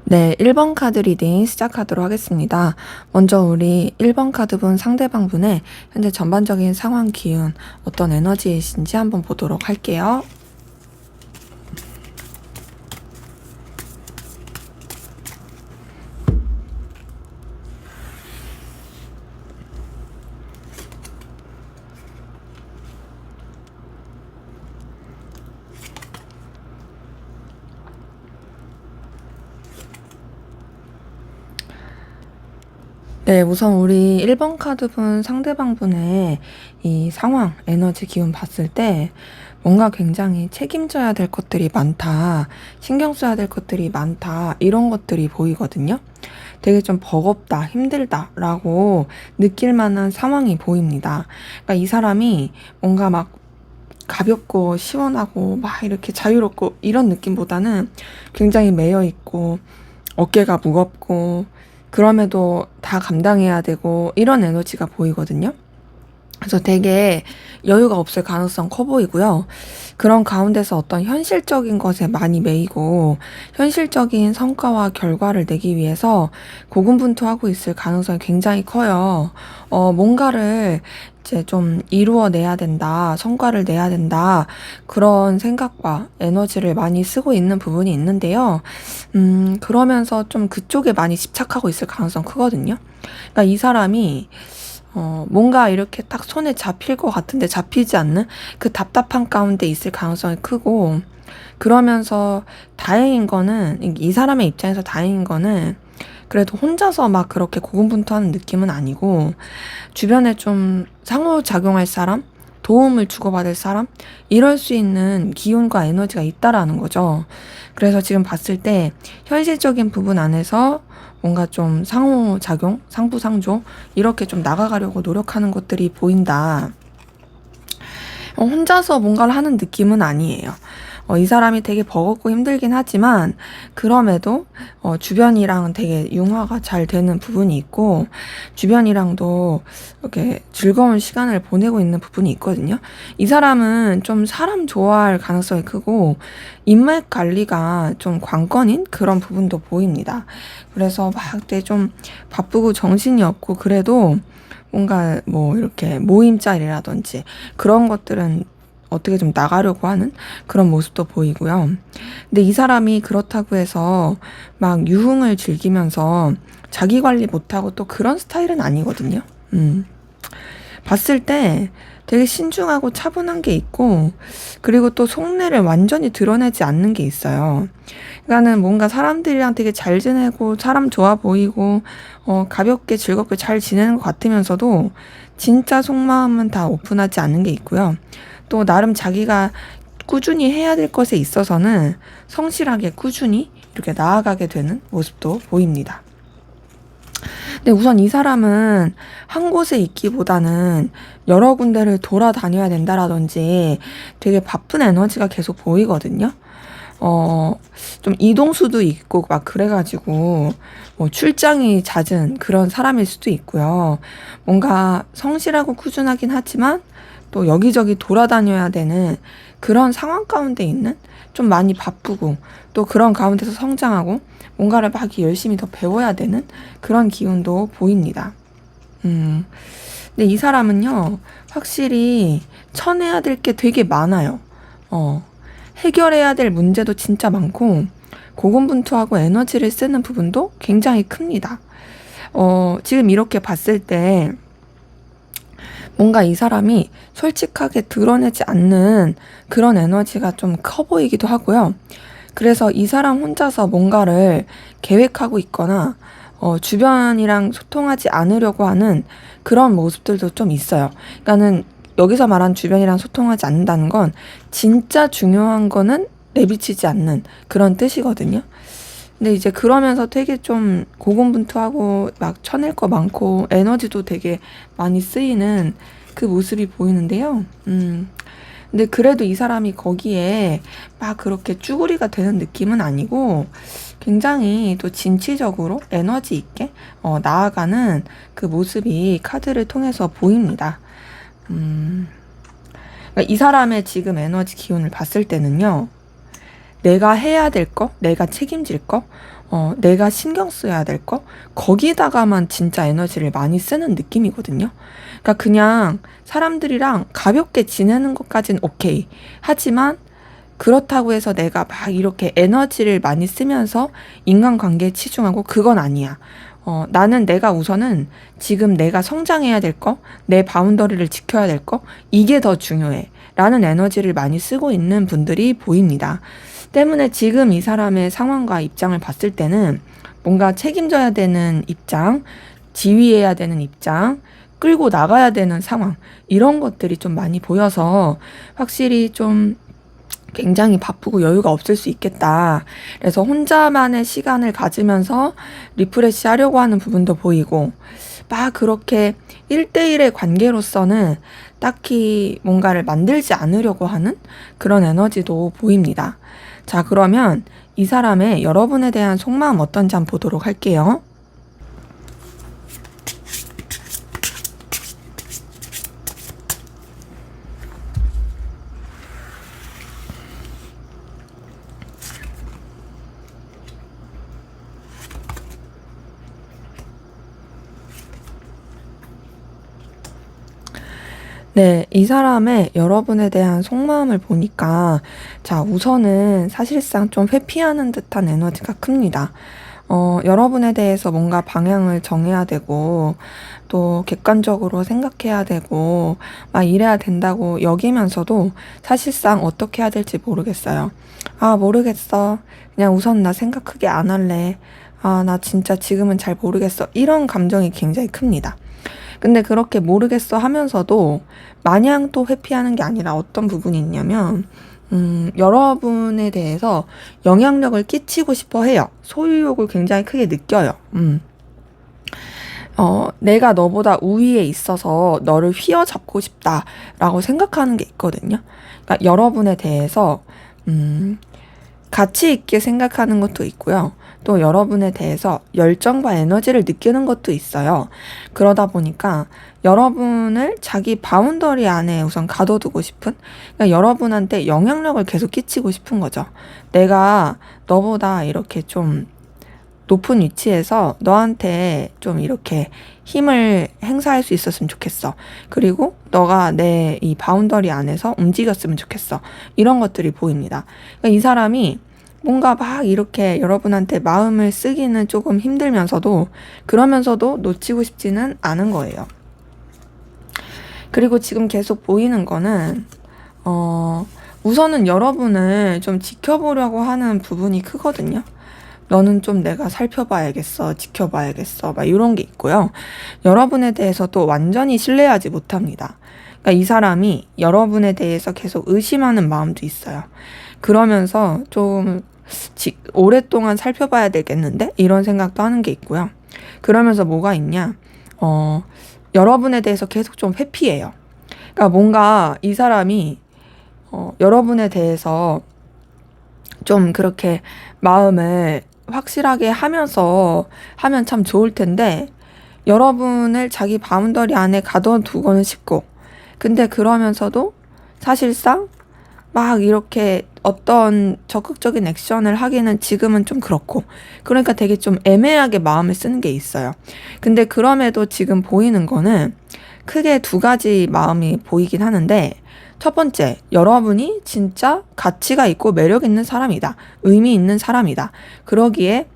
네, 1번 카드 리딩 시작하도록 하겠습니다. 먼저 우리 1번 카드분 상대방분의 현재 전반적인 상황 기운, 어떤 에너지이신지 한번 보도록 할게요. 네, 우선 우리 1번 카드분 상대방분의 이 상황, 에너지 기운 봤을 때 뭔가 굉장히 책임져야 될 것들이 많다, 신경 써야 될 것들이 많다, 이런 것들이 보이거든요. 되게 좀 버겁다, 힘들다라고 느낄 만한 상황이 보입니다. 그러니까 이 사람이 뭔가 막 가볍고 시원하고 막 이렇게 자유롭고 이런 느낌보다는 굉장히 매여 있고 어깨가 무겁고 그럼에도 다 감당해야 되고 이런 에너지가 보이거든요. 그래서 되게 여유가 없을 가능성 커 보이고요. 그런 가운데서 어떤 현실적인 것에 많이 매이고 현실적인 성과와 결과를 내기 위해서 고군분투하고 있을 가능성이 굉장히 커요. 뭔가를 이제 좀 이루어내야 된다, 성과를 내야 된다, 그런 생각과 에너지를 많이 쓰고 있는 부분이 있는데요. 그러면서 좀 그쪽에 많이 집착하고 있을 가능성 크거든요. 그러니까 이 사람이 뭔가 이렇게 딱 손에 잡힐 것 같은데 잡히지 않는 그 답답한 가운데 있을 가능성이 크고, 그러면서 다행인 거는, 이 사람의 입장에서 다행인 거는 그래도 혼자서 막 그렇게 고군분투하는 느낌은 아니고 주변에 좀 상호작용할 사람, 도움을 주고받을 사람, 이럴 수 있는 기운과 에너지가 있다라는 거죠. 그래서 지금 봤을 때 현실적인 부분 안에서 뭔가 좀 상호작용, 상부상조 이렇게 좀 나가가려고 노력하는 것들이 보인다. 혼자서 뭔가를 하는 느낌은 아니에요. 이 사람이 되게 버겁고 힘들긴 하지만 그럼에도 주변이랑 되게 융화가 잘 되는 부분이 있고 주변이랑도 이렇게 즐거운 시간을 보내고 있는 부분이 있거든요. 이 사람은 좀 사람 좋아할 가능성이 크고 인맥 관리가 좀 관건인 그런 부분도 보입니다. 그래서 막 되게 좀 바쁘고 정신이 없고 그래도 뭔가 뭐 이렇게 모임 자리라든지 그런 것들은 어떻게 좀 나가려고 하는 그런 모습도 보이고요. 근데 이 사람이 그렇다고 해서 막 유흥을 즐기면서 자기 관리 못하고 또 그런 스타일은 아니거든요. 봤을 때 되게 신중하고 차분한 게 있고, 그리고 또 속내를 완전히 드러내지 않는 게 있어요. 그러니까는 뭔가 사람들이랑 되게 잘 지내고 사람 좋아 보이고 가볍게 즐겁게 잘 지내는 것 같으면서도 진짜 속마음은 다 오픈하지 않는 게 있고요. 또 나름 자기가 꾸준히 해야 될 것에 있어서는 성실하게 꾸준히 이렇게 나아가게 되는 모습도 보입니다. 근데 우선 이 사람은 한 곳에 있기보다는 여러 군데를 돌아다녀야 된다라든지 되게 바쁜 에너지가 계속 보이거든요. 좀 이동수도 있고 막 그래가지고 뭐 출장이 잦은 그런 사람일 수도 있고요. 뭔가 성실하고 꾸준하긴 하지만 또 여기저기 돌아다녀야 되는 그런 상황 가운데 있는 좀 많이 바쁘고 또 그런 가운데서 성장하고 뭔가를 막 열심히 더 배워야 되는 그런 기운도 보입니다. 근데 이 사람은요, 확실히 쳐내야 될 게 되게 많아요. 해결해야 될 문제도 진짜 많고 고군분투하고 에너지를 쓰는 부분도 굉장히 큽니다. 지금 이렇게 봤을 때 뭔가 이 사람이 솔직하게 드러내지 않는 그런 에너지가 좀 커 보이기도 하고요. 그래서 이 사람 혼자서 뭔가를 계획하고 있거나 주변이랑 소통하지 않으려고 하는 그런 모습들도 좀 있어요. 그러니까는 여기서 말한 주변이랑 소통하지 않는다는 건 진짜 중요한 거는 내비치지 않는 그런 뜻이거든요. 근데 이제 그러면서 되게 좀 고군분투하고 막 쳐낼 거 많고 에너지도 되게 많이 쓰이는 그 모습이 보이는데요. 근데 그래도 이 사람이 거기에 막 그렇게 쭈구리가 되는 느낌은 아니고 굉장히 또 진취적으로 에너지 있게 나아가는 그 모습이 카드를 통해서 보입니다. 그러니까 이 사람의 지금 에너지 기운을 봤을 때는요. 내가 해야 될 거, 내가 책임질 거, 내가 신경 써야 될 거, 거기다가만 진짜 에너지를 많이 쓰는 느낌이거든요. 그러니까 그냥 사람들이랑 가볍게 지내는 것까진 오케이. 하지만 그렇다고 해서 내가 막 이렇게 에너지를 많이 쓰면서 인간관계에 치중하고 그건 아니야. 나는 내가 우선은 지금 내가 성장해야 될 거, 내 바운더리를 지켜야 될 거, 이게 더 중요해. 라는 에너지를 많이 쓰고 있는 분들이 보입니다. 때문에 지금 이 사람의 상황과 입장을 봤을 때는 뭔가 책임져야 되는 입장, 지휘해야 되는 입장, 끌고 나가야 되는 상황, 이런 것들이 좀 많이 보여서 확실히 좀 굉장히 바쁘고 여유가 없을 수 있겠다. 그래서 혼자만의 시간을 가지면서 리프레시 하려고 하는 부분도 보이고, 막 그렇게 1대1의 관계로서는 딱히 뭔가를 만들지 않으려고 하는 그런 에너지도 보입니다. 자, 그러면 이 사람의 여러분에 대한 속마음 어떤지 한번 보도록 할게요. 네, 이 사람의 여러분에 대한 속마음을 보니까, 자, 우선은 사실상 좀 회피하는 듯한 에너지가 큽니다. 여러분에 대해서 뭔가 방향을 정해야 되고, 또 객관적으로 생각해야 되고, 막 이래야 된다고 여기면서도 사실상 어떻게 해야 될지 모르겠어요. 아, 모르겠어. 그냥 우선 나 생각 크게 안 할래. 아, 나 진짜 지금은 잘 모르겠어. 이런 감정이 굉장히 큽니다. 근데 그렇게 모르겠어 하면서도 마냥 또 회피하는 게 아니라 어떤 부분이 있냐면, 여러분에 대해서 영향력을 끼치고 싶어 해요. 소유욕을 굉장히 크게 느껴요. 내가 너보다 우위에 있어서 너를 휘어잡고 싶다라고 생각하는 게 있거든요. 그러니까 여러분에 대해서, 가치 있게 생각하는 것도 있고요. 또 여러분에 대해서 열정과 에너지를 느끼는 것도 있어요. 그러다 보니까 여러분을 자기 바운더리 안에 우선 가둬두고 싶은, 그러니까 여러분한테 영향력을 계속 끼치고 싶은 거죠. 내가 너보다 이렇게 좀 높은 위치에서 너한테 좀 이렇게 힘을 행사할 수 있었으면 좋겠어. 그리고 너가 내 이 바운더리 안에서 움직였으면 좋겠어. 이런 것들이 보입니다. 그러니까 이 사람이 뭔가 막 이렇게 여러분한테 마음을 쓰기는 조금 힘들면서도, 그러면서도 놓치고 싶지는 않은 거예요. 그리고 지금 계속 보이는 거는, 우선은 여러분을 좀 지켜보려고 하는 부분이 크거든요. 너는 좀 내가 살펴봐야겠어, 지켜봐야겠어, 막 이런 게 있고요. 여러분에 대해서 또 완전히 신뢰하지 못합니다. 그러니까 이 사람이 여러분에 대해서 계속 의심하는 마음도 있어요. 그러면서 좀 오랫동안 살펴봐야 되겠는데? 이런 생각도 하는 게 있고요. 그러면서 뭐가 있냐? 여러분에 대해서 계속 좀 회피해요. 그러니까 뭔가 이 사람이 여러분에 대해서 좀 그렇게 마음을 확실하게 하면서 하면 참 좋을 텐데, 여러분을 자기 바운더리 안에 가둬두고는 싶고, 근데 그러면서도 사실상 막 이렇게 어떤 적극적인 액션을 하기는 지금은 좀 그렇고, 그러니까 되게 좀 애매하게 마음을 쓰는 게 있어요. 근데 그럼에도 지금 보이는 거는 크게 두 가지 마음이 보이긴 하는데, 첫 번째, 여러분이 진짜 가치가 있고 매력 있는 사람이다. 의미 있는 사람이다. 그러기에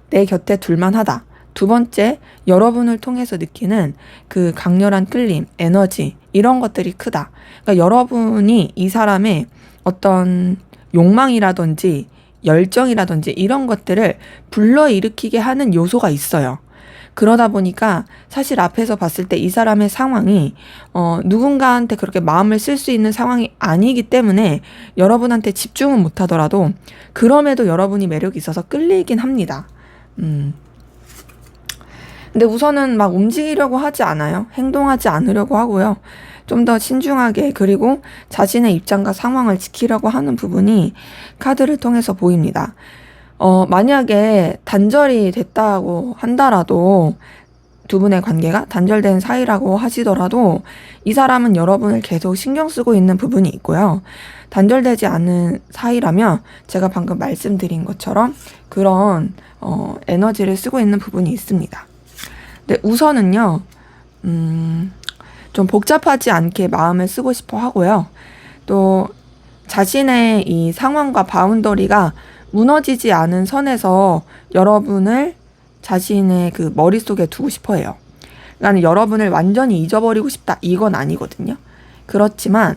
내 곁에 둘만하다. 두 번째, 여러분을 통해서 느끼는 그 강렬한 끌림, 에너지, 이런 것들이 크다. 그러니까 여러분이 이 사람의 어떤 욕망이라든지 열정이라든지 이런 것들을 불러일으키게 하는 요소가 있어요. 그러다 보니까 사실 앞에서 봤을 때 이 사람의 상황이 누군가한테 그렇게 마음을 쓸 수 있는 상황이 아니기 때문에 여러분한테 집중은 못하더라도 그럼에도 여러분이 매력이 있어서 끌리긴 합니다. 근데 우선은 막 움직이려고 하지 않아요. 행동하지 않으려고 하고요. 좀 더 신중하게, 그리고 자신의 입장과 상황을 지키려고 하는 부분이 카드를 통해서 보입니다. 만약에 단절이 됐다고 한다라도 두 분의 관계가 단절된 사이라고 하시더라도 이 사람은 여러분을 계속 신경 쓰고 있는 부분이 있고요. 단절되지 않은 사이라면 제가 방금 말씀드린 것처럼 그런 에너지를 쓰고 있는 부분이 있습니다. 근데 우선은요, 좀 복잡하지 않게 마음을 쓰고 싶어 하고요. 또 자신의 이 상황과 바운더리가 무너지지 않은 선에서 여러분을 자신의 그 머릿속에 두고 싶어 해요. 그러니까 여러분을 완전히 잊어버리고 싶다 이건 아니거든요. 그렇지만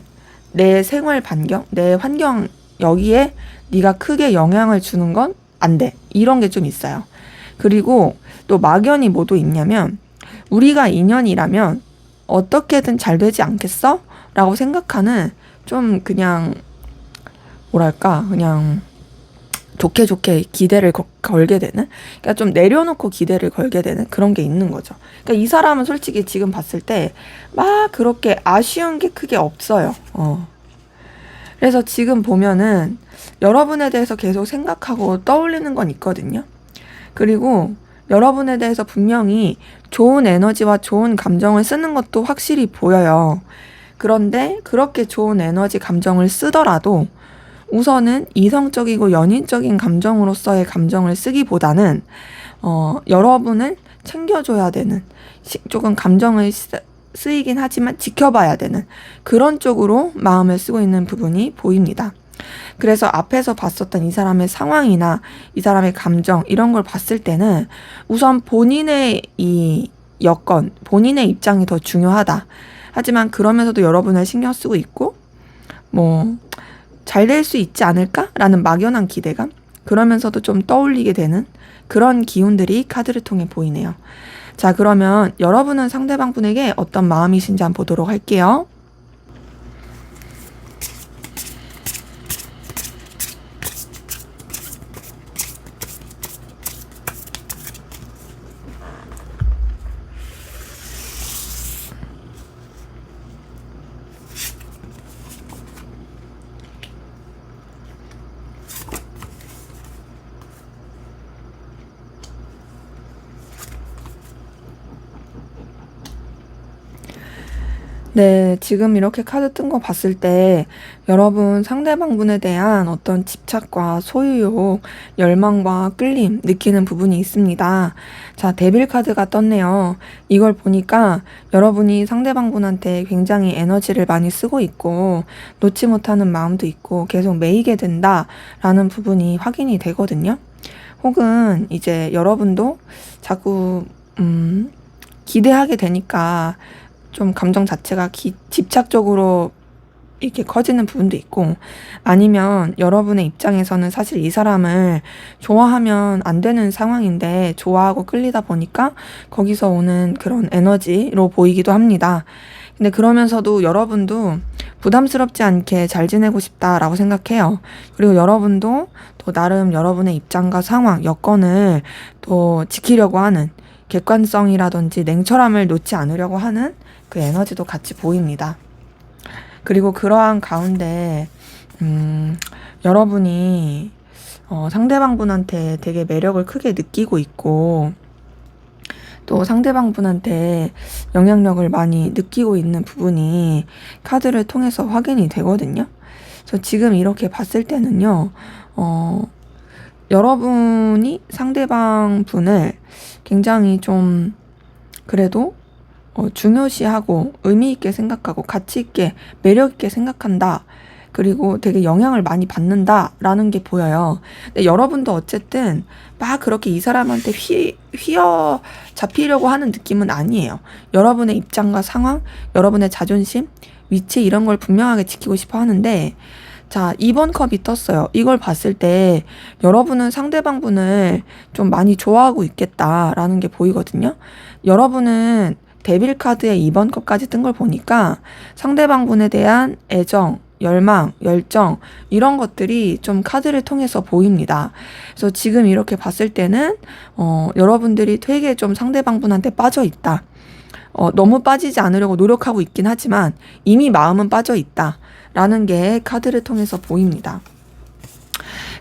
내 생활 반경, 내 환경 여기에 네가 크게 영향을 주는 건 안 돼. 이런 게 좀 있어요. 그리고 또 막연히 뭐도 있냐면 우리가 인연이라면 어떻게든 잘 되지 않겠어? 라고 생각하는 좀 그냥 뭐랄까 그냥 좋게 기대를 걸게 되는, 그러니까 좀 내려놓고 기대를 걸게 되는 그런 게 있는 거죠. 그러니까 이 사람은 솔직히 지금 봤을 때 막 그렇게 아쉬운 게 크게 없어요. 그래서 지금 보면은 여러분에 대해서 계속 생각하고 떠올리는 건 있거든요. 그리고 여러분에 대해서 분명히 좋은 에너지와 좋은 감정을 쓰는 것도 확실히 보여요. 그런데 그렇게 좋은 에너지 감정을 쓰더라도 우선은 이성적이고 연인적인 감정으로서의 감정을 쓰기보다는 여러분을 챙겨줘야 되는, 조금 감정을 쓰이긴 하지만 지켜봐야 되는 그런 쪽으로 마음을 쓰고 있는 부분이 보입니다. 그래서 앞에서 봤었던 이 사람의 상황이나 이 사람의 감정 이런 걸 봤을 때는 우선 본인의 이 여건, 본인의 입장이 더 중요하다. 하지만 그러면서도 여러분을 신경 쓰고 있고 잘 될 수 있지 않을까라는 막연한 기대감, 그러면서도 좀 떠올리게 되는 그런 기운들이 카드를 통해 보이네요. 자, 그러면 여러분은 상대방 분에게 어떤 마음이신지 한번 보도록 할게요. 네, 지금 이렇게 카드 뜬 거 봤을 때 여러분 상대방 분에 대한 어떤 집착과 소유욕, 열망과 끌림 느끼는 부분이 있습니다. 자, 데빌 카드가 떴네요. 이걸 보니까 여러분이 상대방 분한테 굉장히 에너지를 많이 쓰고 있고 놓지 못하는 마음도 있고 계속 매이게 된다라는 부분이 확인이 되거든요. 혹은 이제 여러분도 자꾸 기대하게 되니까 좀 감정 자체가 집착적으로 이렇게 커지는 부분도 있고, 아니면 여러분의 입장에서는 사실 이 사람을 좋아하면 안 되는 상황인데 좋아하고 끌리다 보니까 거기서 오는 그런 에너지로 보이기도 합니다. 근데 그러면서도 여러분도 부담스럽지 않게 잘 지내고 싶다라고 생각해요. 그리고 여러분도 또 나름 여러분의 입장과 상황, 여건을 또 지키려고 하는 객관성이라든지 냉철함을 놓지 않으려고 하는 그 에너지도 같이 보입니다. 그리고 그러한 가운데 여러분이 상대방 분한테 되게 매력을 크게 느끼고 있고 또 상대방 분한테 영향력을 많이 느끼고 있는 부분이 카드를 통해서 확인이 되거든요. 그래서 지금 이렇게 봤을 때는요, 여러분이 상대방 분을 굉장히 좀 그래도 중요시하고 의미있게 생각하고 가치있게 매력있게 생각한다. 그리고 되게 영향을 많이 받는다라는 게 보여요. 근데 여러분도 어쨌든 막 그렇게 이 사람한테 휘어 잡히려고 하는 느낌은 아니에요. 여러분의 입장과 상황, 여러분의 자존심, 위치 이런 걸 분명하게 지키고 싶어 하는데, 자, 2번 컵이 떴어요. 이걸 봤을 때 여러분은 상대방 분을 좀 많이 좋아하고 있겠다라는 게 보이거든요. 여러분은 데빌 카드에 2번 컵까지 뜬 걸 보니까 상대방 분에 대한 애정, 열망, 열정 이런 것들이 좀 카드를 통해서 보입니다. 그래서 지금 이렇게 봤을 때는 여러분들이 되게 좀 상대방 분한테 빠져 있다. 너무 빠지지 않으려고 노력하고 있긴 하지만 이미 마음은 빠져 있다. 라는 게 카드를 통해서 보입니다.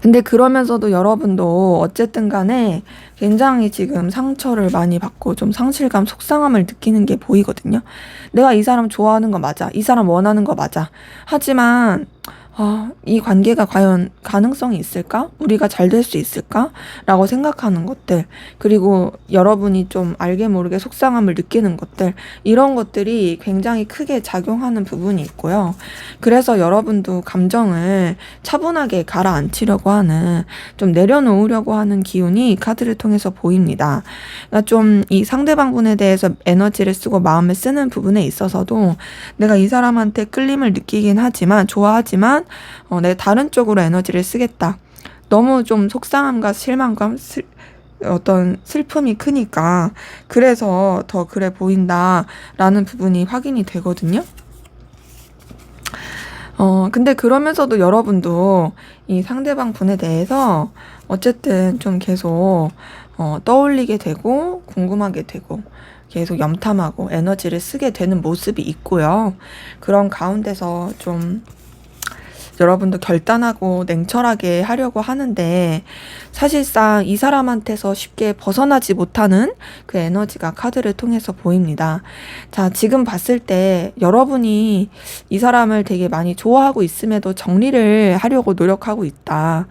근데 그러면서도 여러분도 어쨌든 간에 굉장히 지금 상처를 많이 받고 좀 상실감, 속상함을 느끼는 게 보이거든요. 내가 이 사람 좋아하는 거 맞아. 이 사람 원하는 거 맞아. 하지만 이 관계가 과연 가능성이 있을까? 우리가 잘 될 수 있을까? 라고 생각하는 것들, 그리고 여러분이 좀 알게 모르게 속상함을 느끼는 것들, 이런 것들이 굉장히 크게 작용하는 부분이 있고요. 그래서 여러분도 감정을 차분하게 가라앉히려고 하는, 좀 내려놓으려고 하는 기운이 이 카드를 통해서 보입니다. 그러니까 좀 이 상대방분에 대해서 에너지를 쓰고 마음을 쓰는 부분에 있어서도 내가 이 사람한테 끌림을 느끼긴 하지만, 좋아하지만 내 다른 쪽으로 에너지를 쓰겠다. 너무 좀 속상함과 실망감, 어떤 슬픔이 크니까 그래서 더 그래 보인다라는 부분이 확인이 되거든요. 근데 그러면서도 여러분도 이 상대방 분에 대해서 어쨌든 좀 계속 떠올리게 되고 궁금하게 되고 계속 염탐하고 에너지를 쓰게 되는 모습이 있고요. 그런 가운데서 좀 여러분도 결단하고 냉철하게 하려고 하는데, 사실상 이 사람한테서 쉽게 벗어나지 못하는 그 에너지가 카드를 통해서 보입니다. 자, 지금 봤을 때 여러분이 이 사람을 되게 많이 좋아하고 있음에도 정리를 하려고 노력하고 있다.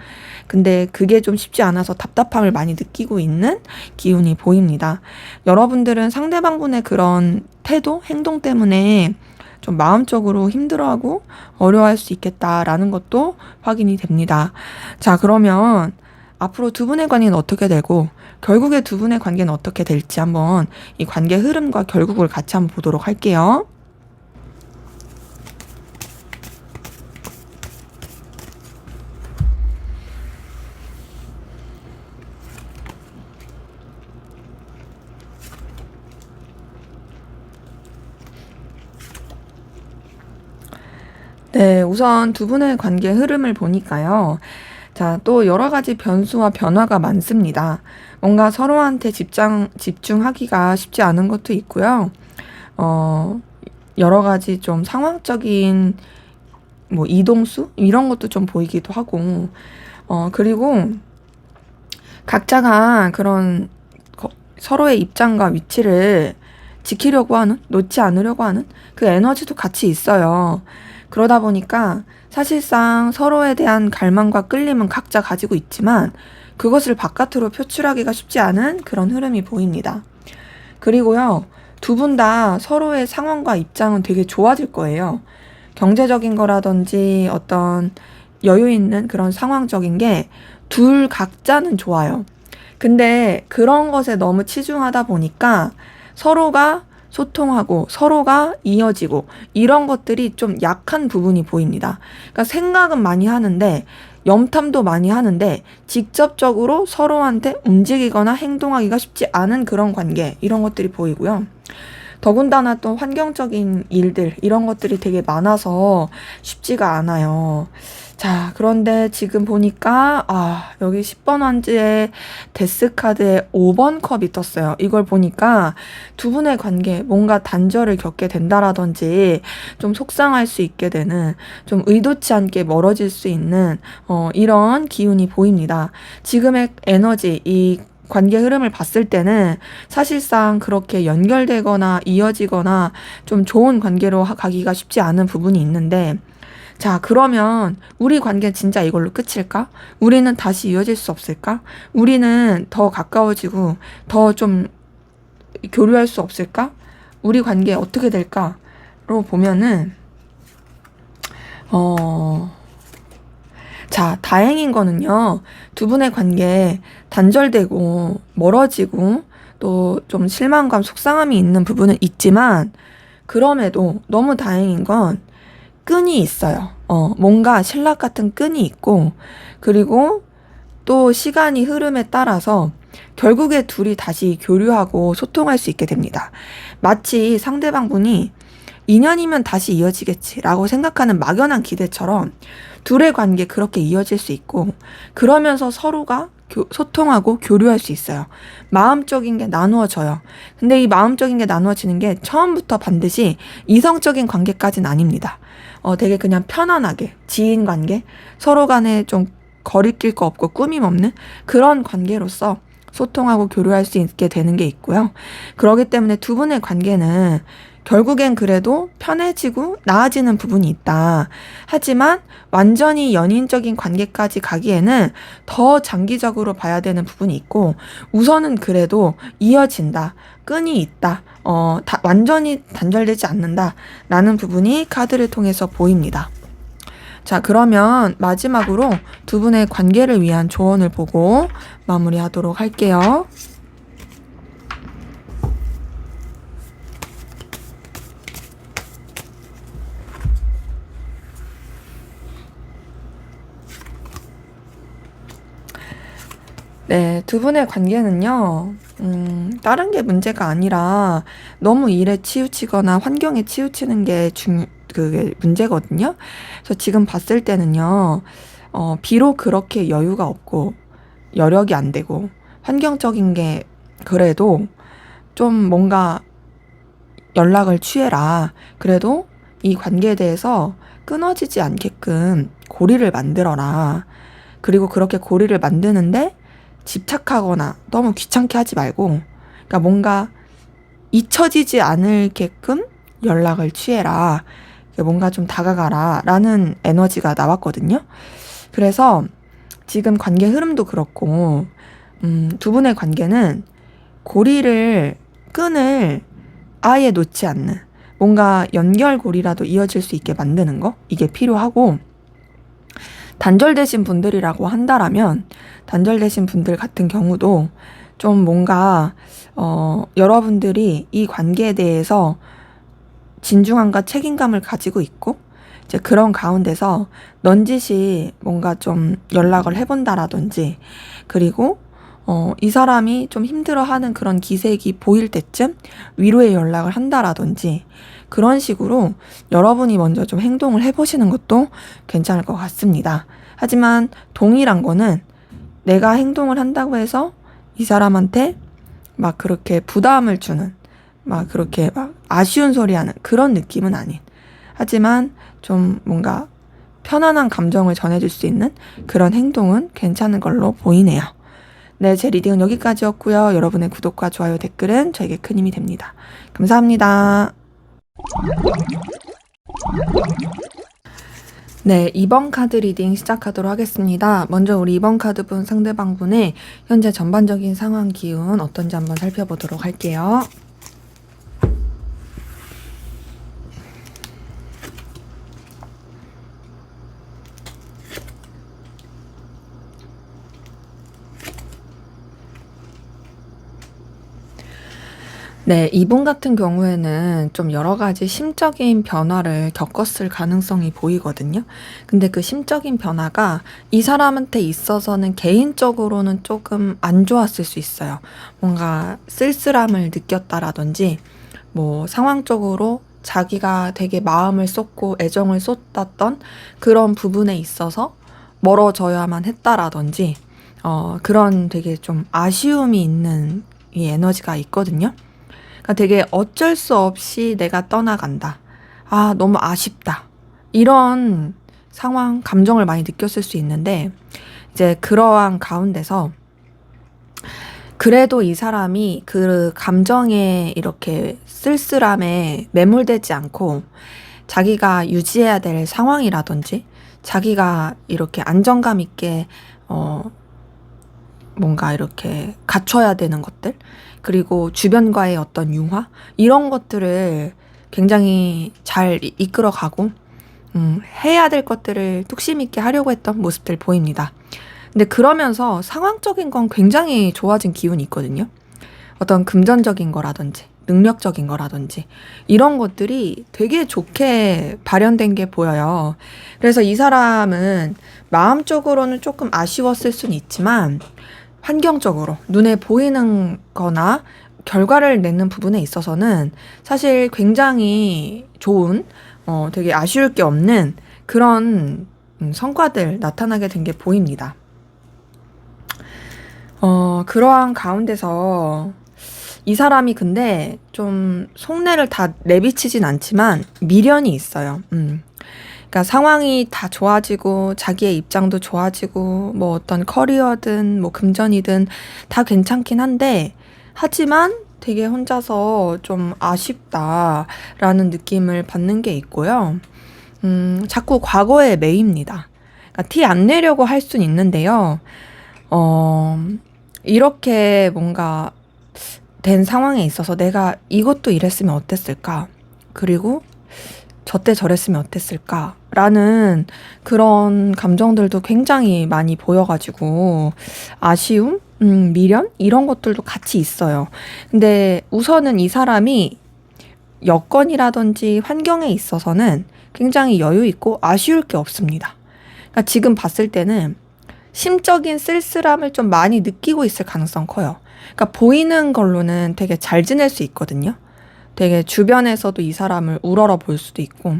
근데 그게 좀 쉽지 않아서 답답함을 많이 느끼고 있는 기운이 보입니다. 여러분들은 상대방분의 그런 태도, 행동 때문에 좀 마음적으로 힘들어하고 어려워할 수 있겠다라는 것도 확인이 됩니다. 자, 그러면 앞으로 두 분의 관계는 어떻게 되고 결국에 두 분의 관계는 어떻게 될지 한번 이 관계 흐름과 결국을 같이 한번 보도록 할게요. 네, 우선 두 분의 관계 흐름을 보니까요. 자, 또 여러 가지 변수와 변화가 많습니다. 뭔가 서로한테 집중하기가 쉽지 않은 것도 있고요. 어, 여러 가지 좀 상황적인 뭐 이동수? 이런 것도 좀 보이기도 하고, 그리고 각자가 그런 서로의 입장과 위치를 지키려고 하는, 놓지 않으려고 하는 그 에너지도 같이 있어요. 그러다 보니까 사실상 서로에 대한 갈망과 끌림은 각자 가지고 있지만 그것을 바깥으로 표출하기가 쉽지 않은 그런 흐름이 보입니다. 그리고요, 두 분 다 서로의 상황과 입장은 되게 좋아질 거예요. 경제적인 거라든지 어떤 여유 있는 그런 상황적인 게 둘 각자는 좋아요. 근데 그런 것에 너무 치중하다 보니까 서로가 소통하고 서로가 이어지고 이런 것들이 좀 약한 부분이 보입니다. 그러니까 생각은 많이 하는데 염탐도 많이 하는데 직접적으로 서로한테 움직이거나 행동하기가 쉽지 않은 그런 관계, 이런 것들이 보이고요. 더군다나 또 환경적인 일들, 이런 것들이 되게 많아서 쉽지가 않아요. 자, 그런데 지금 보니까 여기 10번 환지에 데스카드에 5번 컵이 떴어요. 이걸 보니까 두 분의 관계, 뭔가 단절을 겪게 된다라든지 좀 속상할 수 있게 되는, 좀 의도치 않게 멀어질 수 있는 이런 기운이 보입니다. 지금의 에너지, 이 관계 흐름을 봤을 때는 사실상 그렇게 연결되거나 이어지거나 좀 좋은 관계로 가기가 쉽지 않은 부분이 있는데, 자, 그러면 우리 관계는 진짜 이걸로 끝일까? 우리는 다시 이어질 수 없을까? 우리는 더 가까워지고 더 좀 교류할 수 없을까? 우리 관계 어떻게 될까?로 보면은 자, 다행인 거는요, 두 분의 관계 단절되고 멀어지고 또 좀 실망감, 속상함이 있는 부분은 있지만, 그럼에도 너무 다행인 건 끈이 있어요. 뭔가 신락 같은 끈이 있고, 그리고 또 시간이 흐름에 따라서 결국에 둘이 다시 교류하고 소통할 수 있게 됩니다. 마치 상대방 분이 인연이면 다시 이어지겠지라고 생각하는 막연한 기대처럼 둘의 관계 그렇게 이어질 수 있고, 그러면서 서로가 소통하고 교류할 수 있어요. 마음적인 게 나누어져요. 근데 이 마음적인 게 나누어지는 게 처음부터 반드시 이성적인 관계까지는 아닙니다. 되게 그냥 편안하게 지인 관계, 서로 간에 좀 거리낄 거 없고 꾸밈 없는 그런 관계로서 소통하고 교류할 수 있게 되는 게 있고요. 그렇기 때문에 두 분의 관계는 결국엔 그래도 편해지고 나아지는 부분이 있다. 하지만 완전히 연인적인 관계까지 가기에는 더 장기적으로 봐야 되는 부분이 있고, 우선은 그래도 이어진다. 끈이 있다. 완전히 단절되지 않는다. 라는 부분이 카드를 통해서 보입니다. 자, 그러면 마지막으로 두 분의 관계를 위한 조언을 보고 마무리하도록 할게요. 네, 두 분의 관계는요, 다른 게 문제가 아니라 너무 일에 치우치거나 환경에 치우치는 게 그게 문제거든요. 그래서 지금 봤을 때는요, 비록 그렇게 여유가 없고, 여력이 안 되고, 환경적인 게 그래도 좀 뭔가 연락을 취해라. 그래도 이 관계에 대해서 끊어지지 않게끔 고리를 만들어라. 그리고 그렇게 고리를 만드는데 집착하거나 너무 귀찮게 하지 말고, 그러니까 뭔가 잊혀지지 않을게끔 연락을 취해라. 뭔가 좀 다가가라. 라는 에너지가 나왔거든요. 그래서 지금 관계 흐름도 그렇고, 두 분의 관계는 끈을 아예 놓지 않는, 뭔가 연결고리라도 이어질 수 있게 만드는 거? 이게 필요하고, 단절되신 분들이라고 한다라면, 단절되신 분들 같은 경우도 좀 뭔가, 여러분들이 이 관계에 대해서 진중함과 책임감을 가지고 있고, 이제 그런 가운데서 넌지시 뭔가 좀 연락을 해본다라든지, 그리고 이 사람이 좀 힘들어하는 그런 기색이 보일 때쯤 위로의 연락을 한다라든지, 그런 식으로 여러분이 먼저 좀 행동을 해보시는 것도 괜찮을 것 같습니다. 하지만 동일한 거는 내가 행동을 한다고 해서 이 사람한테 막 그렇게 부담을 주는, 막 그렇게 막 아쉬운 소리 하는 그런 느낌은 아닌, 하지만 좀 뭔가 편안한 감정을 전해줄 수 있는 그런 행동은 괜찮은 걸로 보이네요. 네, 제 리딩은 여기까지였고요. 여러분의 구독과 좋아요, 댓글은 저에게 큰 힘이 됩니다. 감사합니다. 네, 2번 카드 리딩 시작하도록 하겠습니다. 먼저 우리 2번 카드분 상대방분의 현재 전반적인 상황 기운 어떤지 한번 살펴보도록 할게요. 네, 이분 같은 경우에는 좀 여러 가지 심적인 변화를 겪었을 가능성이 보이거든요. 근데 그 심적인 변화가 이 사람한테 있어서는 개인적으로는 조금 안 좋았을 수 있어요. 뭔가 쓸쓸함을 느꼈다라든지, 뭐 상황적으로 자기가 되게 마음을 쏟고 애정을 쏟았던 그런 부분에 있어서 멀어져야만 했다라든지, 그런 되게 좀 아쉬움이 있는 이 에너지가 있거든요. 그러니까 되게 어쩔 수 없이 내가 떠나간다. 아, 너무 아쉽다. 이런 상황, 감정을 많이 느꼈을 수 있는데, 이제 그러한 가운데서 그래도 이 사람이 그 감정에 이렇게 쓸쓸함에 매몰되지 않고 자기가 유지해야 될 상황이라든지 자기가 이렇게 안정감 있게 뭔가 이렇게 갖춰야 되는 것들, 그리고 주변과의 어떤 융화, 이런 것들을 굉장히 잘 이끌어가고 해야 될 것들을 뚝심 있게 하려고 했던 모습들 보입니다. 근데 그러면서 상황적인 건 굉장히 좋아진 기운이 있거든요. 어떤 금전적인 거라든지 능력적인 거라든지 이런 것들이 되게 좋게 발현된 게 보여요. 그래서 이 사람은 마음적으로는 조금 아쉬웠을 수는 있지만 환경적으로 눈에 보이는 거나 결과를 내는 부분에 있어서는 사실 굉장히 좋은, 되게 아쉬울 게 없는 그런 성과들 나타나게 된 게 보입니다. 그러한 가운데서 이 사람이 근데 좀 속내를 다 내비치진 않지만 미련이 있어요. 그러니까 상황이 다 좋아지고 자기의 입장도 좋아지고 뭐 어떤 커리어든 뭐 금전이든 다 괜찮긴 한데 하지만 되게 혼자서 좀 아쉽다라는 느낌을 받는 게 있고요. 자꾸 과거에 매입니다. 그러니까 티 안 내려고 할 순 있는데요. 이렇게 뭔가 된 상황에 있어서 내가 이것도 이랬으면 어땠을까? 그리고 저때 저랬으면 어땠을까? 라는 그런 감정들도 굉장히 많이 보여가지고 아쉬움? 미련? 이런 것들도 같이 있어요. 근데 우선은 이 사람이 여건이라든지 환경에 있어서는 굉장히 여유 있고 아쉬울 게 없습니다. 그러니까 지금 봤을 때는 심적인 쓸쓸함을 좀 많이 느끼고 있을 가능성 커요. 그러니까 보이는 걸로는 되게 잘 지낼 수 있거든요. 되게 주변에서도 이 사람을 우러러 볼 수도 있고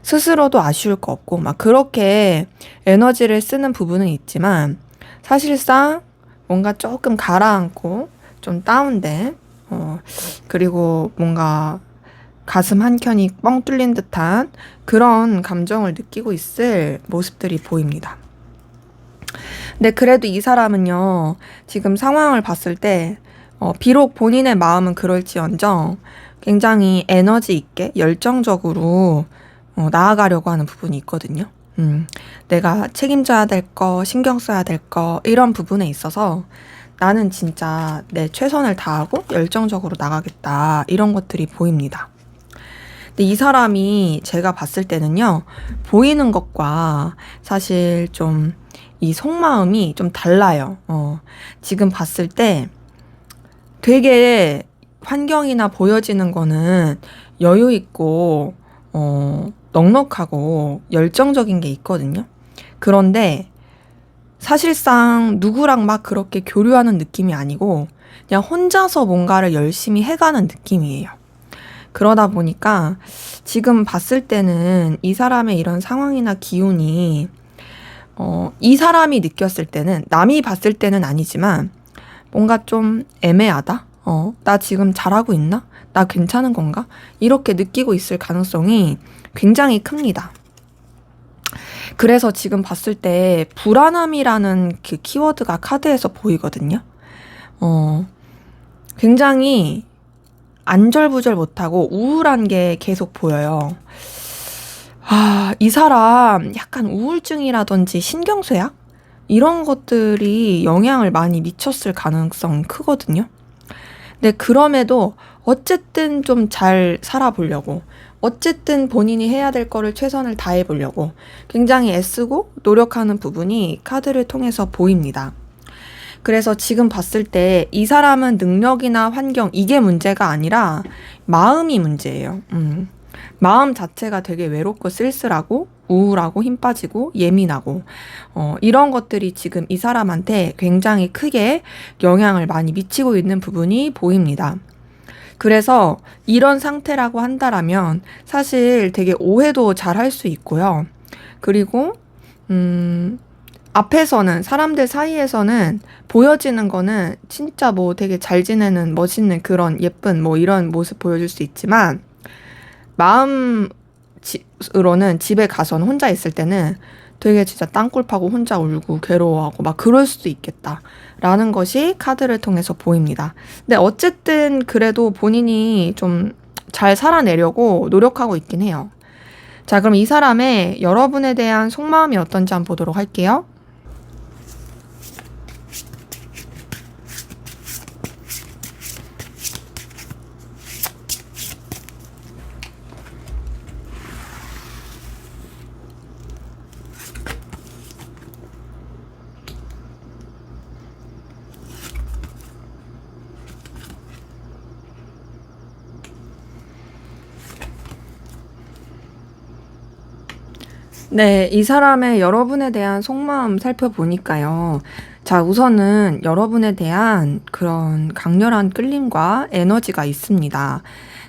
스스로도 아쉬울 거 없고 막 그렇게 에너지를 쓰는 부분은 있지만 사실상 뭔가 조금 가라앉고 좀 다운된 그리고 뭔가 가슴 한켠이 뻥 뚫린 듯한 그런 감정을 느끼고 있을 모습들이 보입니다. 근데 그래도 이 사람은요, 지금 상황을 봤을 때, 비록 본인의 마음은 그럴지언정 굉장히 에너지 있게 열정적으로 나아가려고 하는 부분이 있거든요. 내가 책임져야 될 거, 신경 써야 될 거, 이런 부분에 있어서 나는 진짜 내 최선을 다하고 열정적으로 나가겠다. 이런 것들이 보입니다. 근데 이 사람이 제가 봤을 때는요, 보이는 것과 사실 좀 이 속마음이 좀 달라요. 지금 봤을 때 되게 환경이나 보여지는 거는 여유 있고, 넉넉하고 열정적인 게 있거든요. 그런데 사실상 누구랑 막 그렇게 교류하는 느낌이 아니고 그냥 혼자서 뭔가를 열심히 해가는 느낌이에요. 그러다 보니까 지금 봤을 때는 이 사람의 이런 상황이나 기운이 이 사람이 느꼈을 때는 남이 봤을 때는 아니지만 뭔가 좀 애매하다? 나 지금 잘하고 있나? 나 괜찮은 건가? 이렇게 느끼고 있을 가능성이 굉장히 큽니다. 그래서 지금 봤을 때 불안함이라는 그 키워드가 카드에서 보이거든요. 굉장히 안절부절 못하고 우울한 게 계속 보여요. 이 사람 약간 우울증이라든지 신경쇠약? 이런 것들이 영향을 많이 미쳤을 가능성이 크거든요. 근데 그럼에도 어쨌든 좀 잘 살아보려고, 어쨌든 본인이 해야 될 거를 최선을 다해보려고 굉장히 애쓰고 노력하는 부분이 카드를 통해서 보입니다. 그래서 지금 봤을 때 이 사람은 능력이나 환경, 이게 문제가 아니라 마음이 문제예요. 마음 자체가 되게 외롭고 쓸쓸하고 우울하고 힘 빠지고 예민하고 이런 것들이 지금 이 사람한테 굉장히 크게 영향을 많이 미치고 있는 부분이 보입니다. 그래서 이런 상태라고 한다라면 사실 되게 오해도 잘 할 수 있고요. 그리고 앞에서는 사람들 사이에서는 보여지는 거는 진짜 뭐 되게 잘 지내는 멋있는 그런 예쁜 뭐 이런 모습 보여줄 수 있지만 마음으로는 집에 가서는 혼자 있을 때는 되게 진짜 땅굴 파고 혼자 울고 괴로워하고 막 그럴 수도 있겠다라는 것이 카드를 통해서 보입니다. 근데 어쨌든 그래도 본인이 좀 잘 살아내려고 노력하고 있긴 해요. 자, 그럼 이 사람의 여러분에 대한 속마음이 어떤지 한번 보도록 할게요. 네, 이 사람의 여러분에 대한 속마음 살펴보니까요. 자, 우선은 여러분에 대한 그런 강렬한 끌림과 에너지가 있습니다.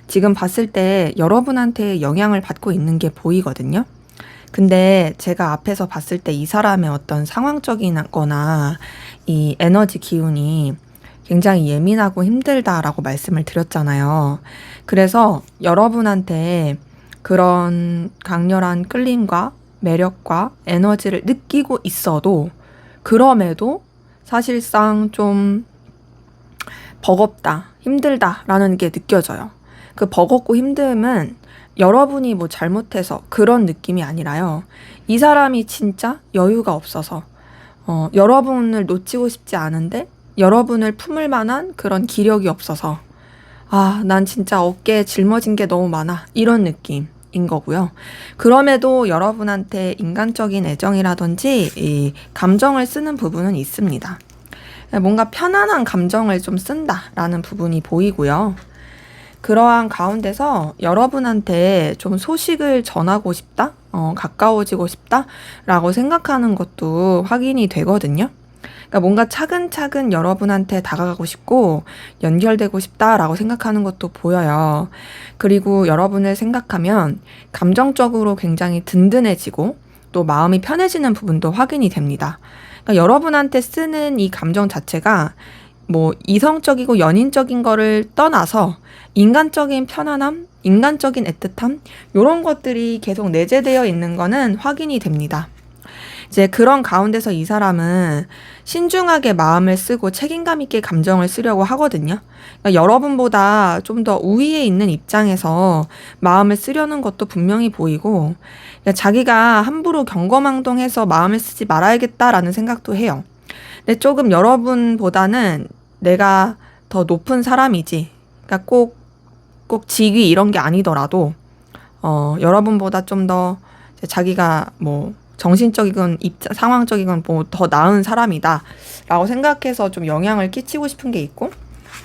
지금 봤을 때 여러분한테 영향을 받고 있는 게 보이거든요. 근데 제가 앞에서 봤을 때 이 사람의 어떤 상황적이거나 이 에너지 기운이 굉장히 예민하고 힘들다라고 말씀을 드렸잖아요. 그래서 여러분한테 그런 강렬한 끌림과 매력과 에너지를 느끼고 있어도 그럼에도 사실상 좀 버겁다, 힘들다라는 게 느껴져요. 그 버겁고 힘듦은 여러분이 뭐 잘못해서 그런 느낌이 아니라요. 이 사람이 진짜 여유가 없어서 여러분을 놓치고 싶지 않은데 여러분을 품을 만한 그런 기력이 없어서 난 진짜 어깨에 짊어진 게 너무 많아 이런 느낌인 거고요. 그럼에도 여러분한테 인간적인 애정이라든지 이 감정을 쓰는 부분은 있습니다. 뭔가 편안한 감정을 좀 쓴다라는 부분이 보이고요. 그러한 가운데서 여러분한테 좀 소식을 전하고 싶다? 가까워지고 싶다라고 생각하는 것도 확인이 되거든요. 그러니까 뭔가 차근차근 여러분한테 다가가고 싶고 연결되고 싶다라고 생각하는 것도 보여요. 그리고 여러분을 생각하면 감정적으로 굉장히 든든해지고 또 마음이 편해지는 부분도 확인이 됩니다. 그러니까 여러분한테 쓰는 이 감정 자체가 뭐 이성적이고 연인적인 거를 떠나서 인간적인 편안함, 인간적인 애틋함 이런 것들이 계속 내재되어 있는 거는 확인이 됩니다. 이제 그런 가운데서 이 사람은 신중하게 마음을 쓰고 책임감 있게 감정을 쓰려고 하거든요. 그러니까 여러분보다 좀 더 우위에 있는 입장에서 마음을 쓰려는 것도 분명히 보이고 그러니까 자기가 함부로 경거망동해서 마음을 쓰지 말아야겠다라는 생각도 해요. 근데 조금 여러분보다는 내가 더 높은 사람이지. 그러니까 꼭 직위 이런 게 아니더라도 여러분보다 좀 더 자기가 뭐 정신적이건 상황적이건 뭐 더 나은 사람이다 라고 생각해서 좀 영향을 끼치고 싶은 게 있고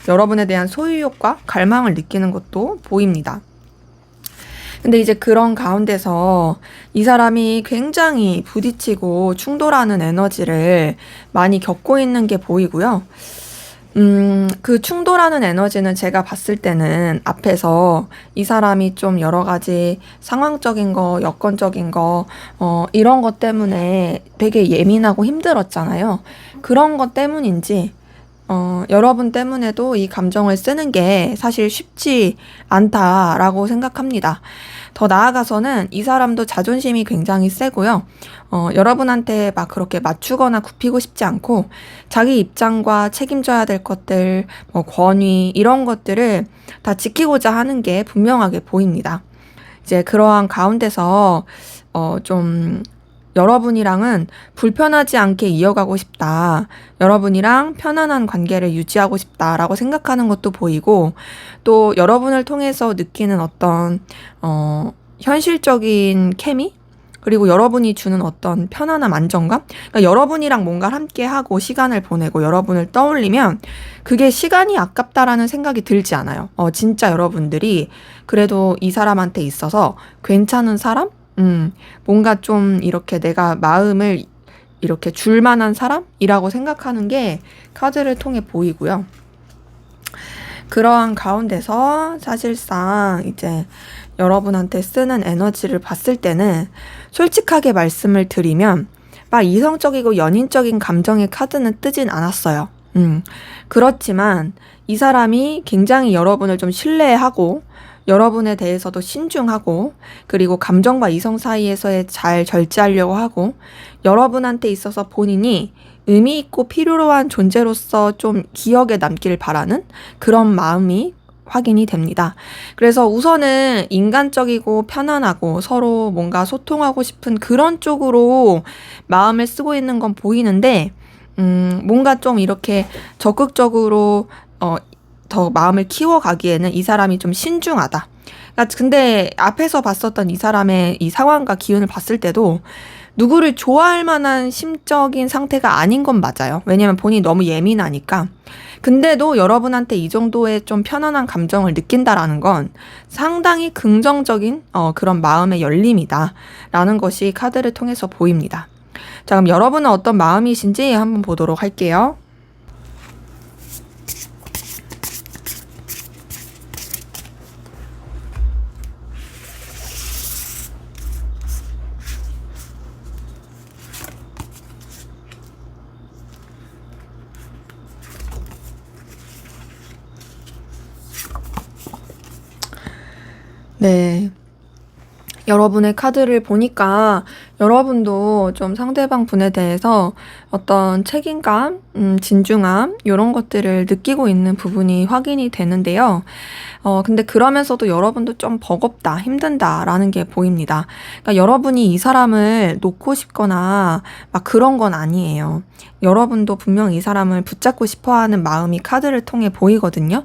여러분에 대한 소유욕과 갈망을 느끼는 것도 보입니다. 근데 이제 그런 가운데서 이 사람이 굉장히 부딪히고 충돌하는 에너지를 많이 겪고 있는 게 보이고요. 그 충돌하는 에너지는 제가 봤을 때는 앞에서 이 사람이 좀 여러 가지 상황적인 거, 여건적인 거, 이런 것 때문에 되게 예민하고 힘들었잖아요. 그런 것 때문인지, 여러분 때문에도 이 감정을 쓰는 게 사실 쉽지 않다라고 생각합니다. 더 나아가서는 이 사람도 자존심이 굉장히 세고요. 여러분한테 막 그렇게 맞추거나 굽히고 싶지 않고 자기 입장과 책임져야 될 것들, 뭐 권위 이런 것들을 다 지키고자 하는 게 분명하게 보입니다. 이제 그러한 가운데서 좀 여러분이랑은 불편하지 않게 이어가고 싶다. 여러분이랑 편안한 관계를 유지하고 싶다라고 생각하는 것도 보이고 또 여러분을 통해서 느끼는 어떤 현실적인 케미? 그리고 여러분이 주는 어떤 편안함, 안정감? 그러니까 여러분이랑 뭔가 함께하고 시간을 보내고 여러분을 떠올리면 그게 시간이 아깝다라는 생각이 들지 않아요. 진짜 여러분들이 그래도 이 사람한테 있어서 괜찮은 사람? 뭔가 좀 이렇게 내가 마음을 이렇게 줄 만한 사람이라고 생각하는 게 카드를 통해 보이고요. 그러한 가운데서 사실상 이제 여러분한테 쓰는 에너지를 봤을 때는 솔직하게 말씀을 드리면 막 이성적이고 연인적인 감정의 카드는 뜨진 않았어요. 그렇지만 이 사람이 굉장히 여러분을 좀 신뢰하고 여러분에 대해서도 신중하고 그리고 감정과 이성 사이에서의 잘 절제하려고 하고 여러분한테 있어서 본인이 의미 있고 필요로 한 존재로서 좀 기억에 남길 바라는 그런 마음이 확인이 됩니다. 그래서 우선은 인간적이고 편안하고 서로 뭔가 소통하고 싶은 그런 쪽으로 마음을 쓰고 있는 건 보이는데 뭔가 좀 이렇게 적극적으로 더 마음을 키워가기에는 이 사람이 좀 신중하다. 그러니까 근데 앞에서 봤었던 이 사람의 이 상황과 기운을 봤을 때도 누구를 좋아할 만한 심적인 상태가 아닌 건 맞아요. 왜냐면 본인이 너무 예민하니까. 근데도 여러분한테 이 정도의 좀 편안한 감정을 느낀다라는 건 상당히 긍정적인 그런 마음의 열림이다 라는 것이 카드를 통해서 보입니다. 자, 그럼 여러분은 어떤 마음이신지 한번 보도록 할게요. 네. 여러분의 카드를 보니까 여러분도 좀 상대방 분에 대해서 어떤 책임감, 진중함, 이런 것들을 느끼고 있는 부분이 확인이 되는데요. 근데 그러면서도 여러분도 좀 버겁다, 힘든다라는 게 보입니다. 그러니까 여러분이 이 사람을 놓고 싶거나 막 그런 건 아니에요. 여러분도 분명 이 사람을 붙잡고 싶어 하는 마음이 카드를 통해 보이거든요.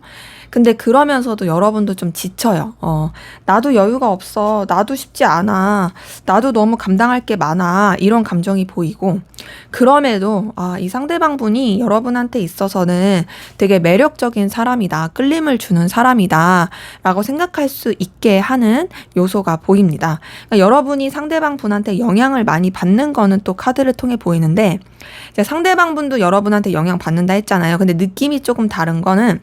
근데 그러면서도 여러분도 좀 지쳐요. 나도 여유가 없어. 나도 쉽지 않아. 나도 너무 감당할 게 많아. 이런 감정이 보이고, 그럼에도, 이 상대방 분이 여러분한테 있어서는 되게 매력적인 사람이다. 끌림을 주는 사람이다. 라고 생각할 수 있게 하는 요소가 보입니다. 그러니까 여러분이 상대방 분한테 영향을 많이 받는 거는 또 카드를 통해 보이는데, 이제 상대방 분도 여러분한테 영향 받는다 했잖아요. 근데 느낌이 조금 다른 거는,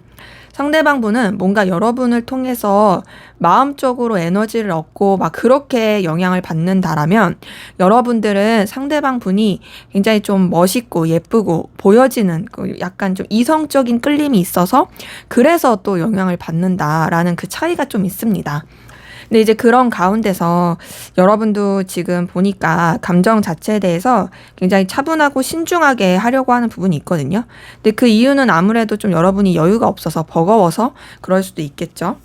상대방 분은 뭔가 여러분을 통해서 마음적으로 에너지를 얻고 막 그렇게 영향을 받는다라면, 여러분들은 상대방 분이 굉장히 좀 멋있고 예쁘고 보여지는 그 약간 좀 이성적인 끌림이 있어서 그래서 또 영향을 받는다라는 그 차이가 좀 있습니다. 근데 이제 그런 가운데서 여러분도 지금 보니까 감정 자체에 대해서 굉장히 차분하고 신중하게 하려고 하는 부분이 있거든요. 근데 그 이유는 아무래도 좀 여러분이 여유가 없어서 버거워서 그럴 수도 있겠죠.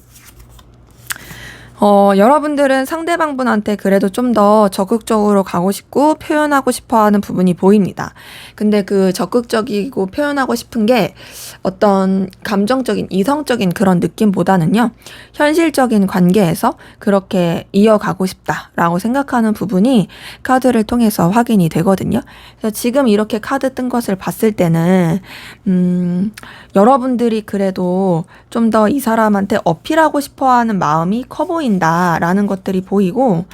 여러분들은 상대방 분한테 그래도 좀 더 적극적으로 가고 싶고 표현하고 싶어 하는 부분이 보입니다. 근데 그 적극적이고 표현하고 싶은 게 어떤 감정적인, 이성적인 그런 느낌보다는요, 현실적인 관계에서 그렇게 이어가고 싶다라고 생각하는 부분이 카드를 통해서 확인이 되거든요. 그래서 지금 이렇게 카드 뜬 것을 봤을 때는, 여러분들이 그래도 좀 더 이 사람한테 어필하고 싶어 하는 마음이 커 보인다라는 것들이 보이고,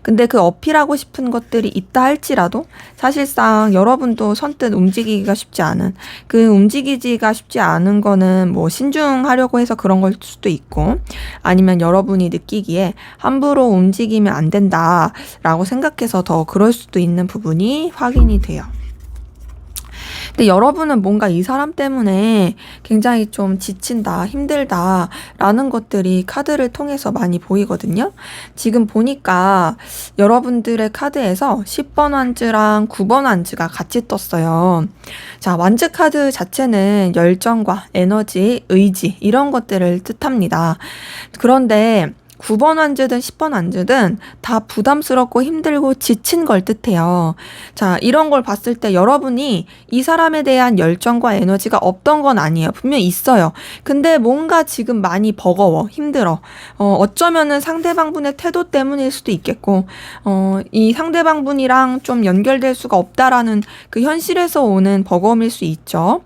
근데 그 어필하고 싶은 것들이 있다 할지라도 사실상 여러분도 선뜻 움직이기가 쉽지 않은, 그 움직이기가 쉽지 않은 거는 뭐 신중하려고 해서 그런 걸 수도 있고, 아니면 여러분이 느끼기에 함부로 움직이면 안 된다라고 생각해서 더 그럴 수도 있는 부분이 확인이 돼요. 근데 여러분은 뭔가 이 사람 때문에 굉장히 좀 지친다, 힘들다 라는 것들이 카드를 통해서 많이 보이거든요. 지금 보니까 여러분들의 카드에서 10번 완즈랑 9번 완즈가 같이 떴어요. 자, 완즈 카드 자체는 열정과 에너지, 의지 이런 것들을 뜻합니다. 그런데 9번 완즈든 10번 완즈든 다 부담스럽고 힘들고 지친 걸 뜻해요. 자, 이런 걸 봤을 때 여러분이 이 사람에 대한 열정과 에너지가 없던 건 아니에요. 분명히 있어요. 근데 뭔가 지금 많이 버거워, 힘들어. 어쩌면은 상대방 분의 태도 때문일 수도 있겠고, 이 상대방 분이랑 좀 연결될 수가 없다라는 그 현실에서 오는 버거움일 수 있죠.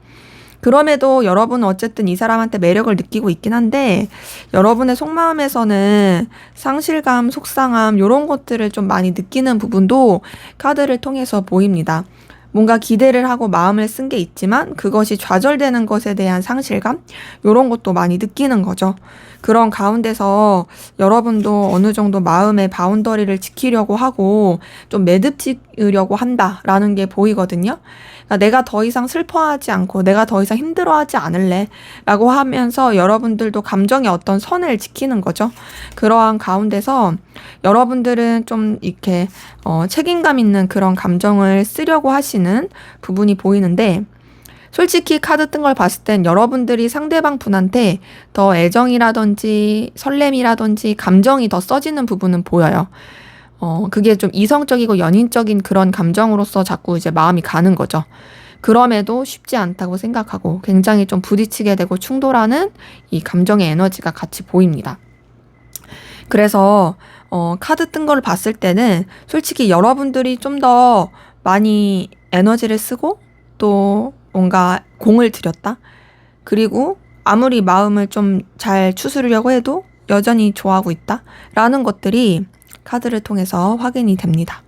그럼에도 여러분은 어쨌든 이 사람한테 매력을 느끼고 있긴 한데, 여러분의 속마음에서는 상실감, 속상함 이런 것들을 좀 많이 느끼는 부분도 카드를 통해서 보입니다. 뭔가 기대를 하고 마음을 쓴 게 있지만 그것이 좌절되는 것에 대한 상실감 이런 것도 많이 느끼는 거죠. 그런 가운데서 여러분도 어느 정도 마음의 바운더리를 지키려고 하고 좀 매듭 지으려고 한다라는 게 보이거든요. 그러니까 내가 더 이상 슬퍼하지 않고 내가 더 이상 힘들어하지 않을래 라고 하면서 여러분들도 감정의 어떤 선을 지키는 거죠. 그러한 가운데서 여러분들은 좀 이렇게 책임감 있는 그런 감정을 쓰려고 하시는 부분이 보이는데, 솔직히 카드 뜬 걸 봤을 땐 여러분들이 상대방 분한테 더 애정이라든지 설렘이라든지 감정이 더 써지는 부분은 보여요. 그게 좀 이성적이고 연인적인 그런 감정으로서 자꾸 이제 마음이 가는 거죠. 그럼에도 쉽지 않다고 생각하고 굉장히 좀 부딪히게 되고 충돌하는 이 감정의 에너지가 같이 보입니다. 그래서 카드 뜬 걸 봤을 때는 솔직히 여러분들이 좀 더 많이 에너지를 쓰고 또 뭔가 공을 들였다. 그리고 아무리 마음을 좀 잘 추스르려고 해도 여전히 좋아하고 있다. 라는 것들이 카드를 통해서 확인이 됩니다.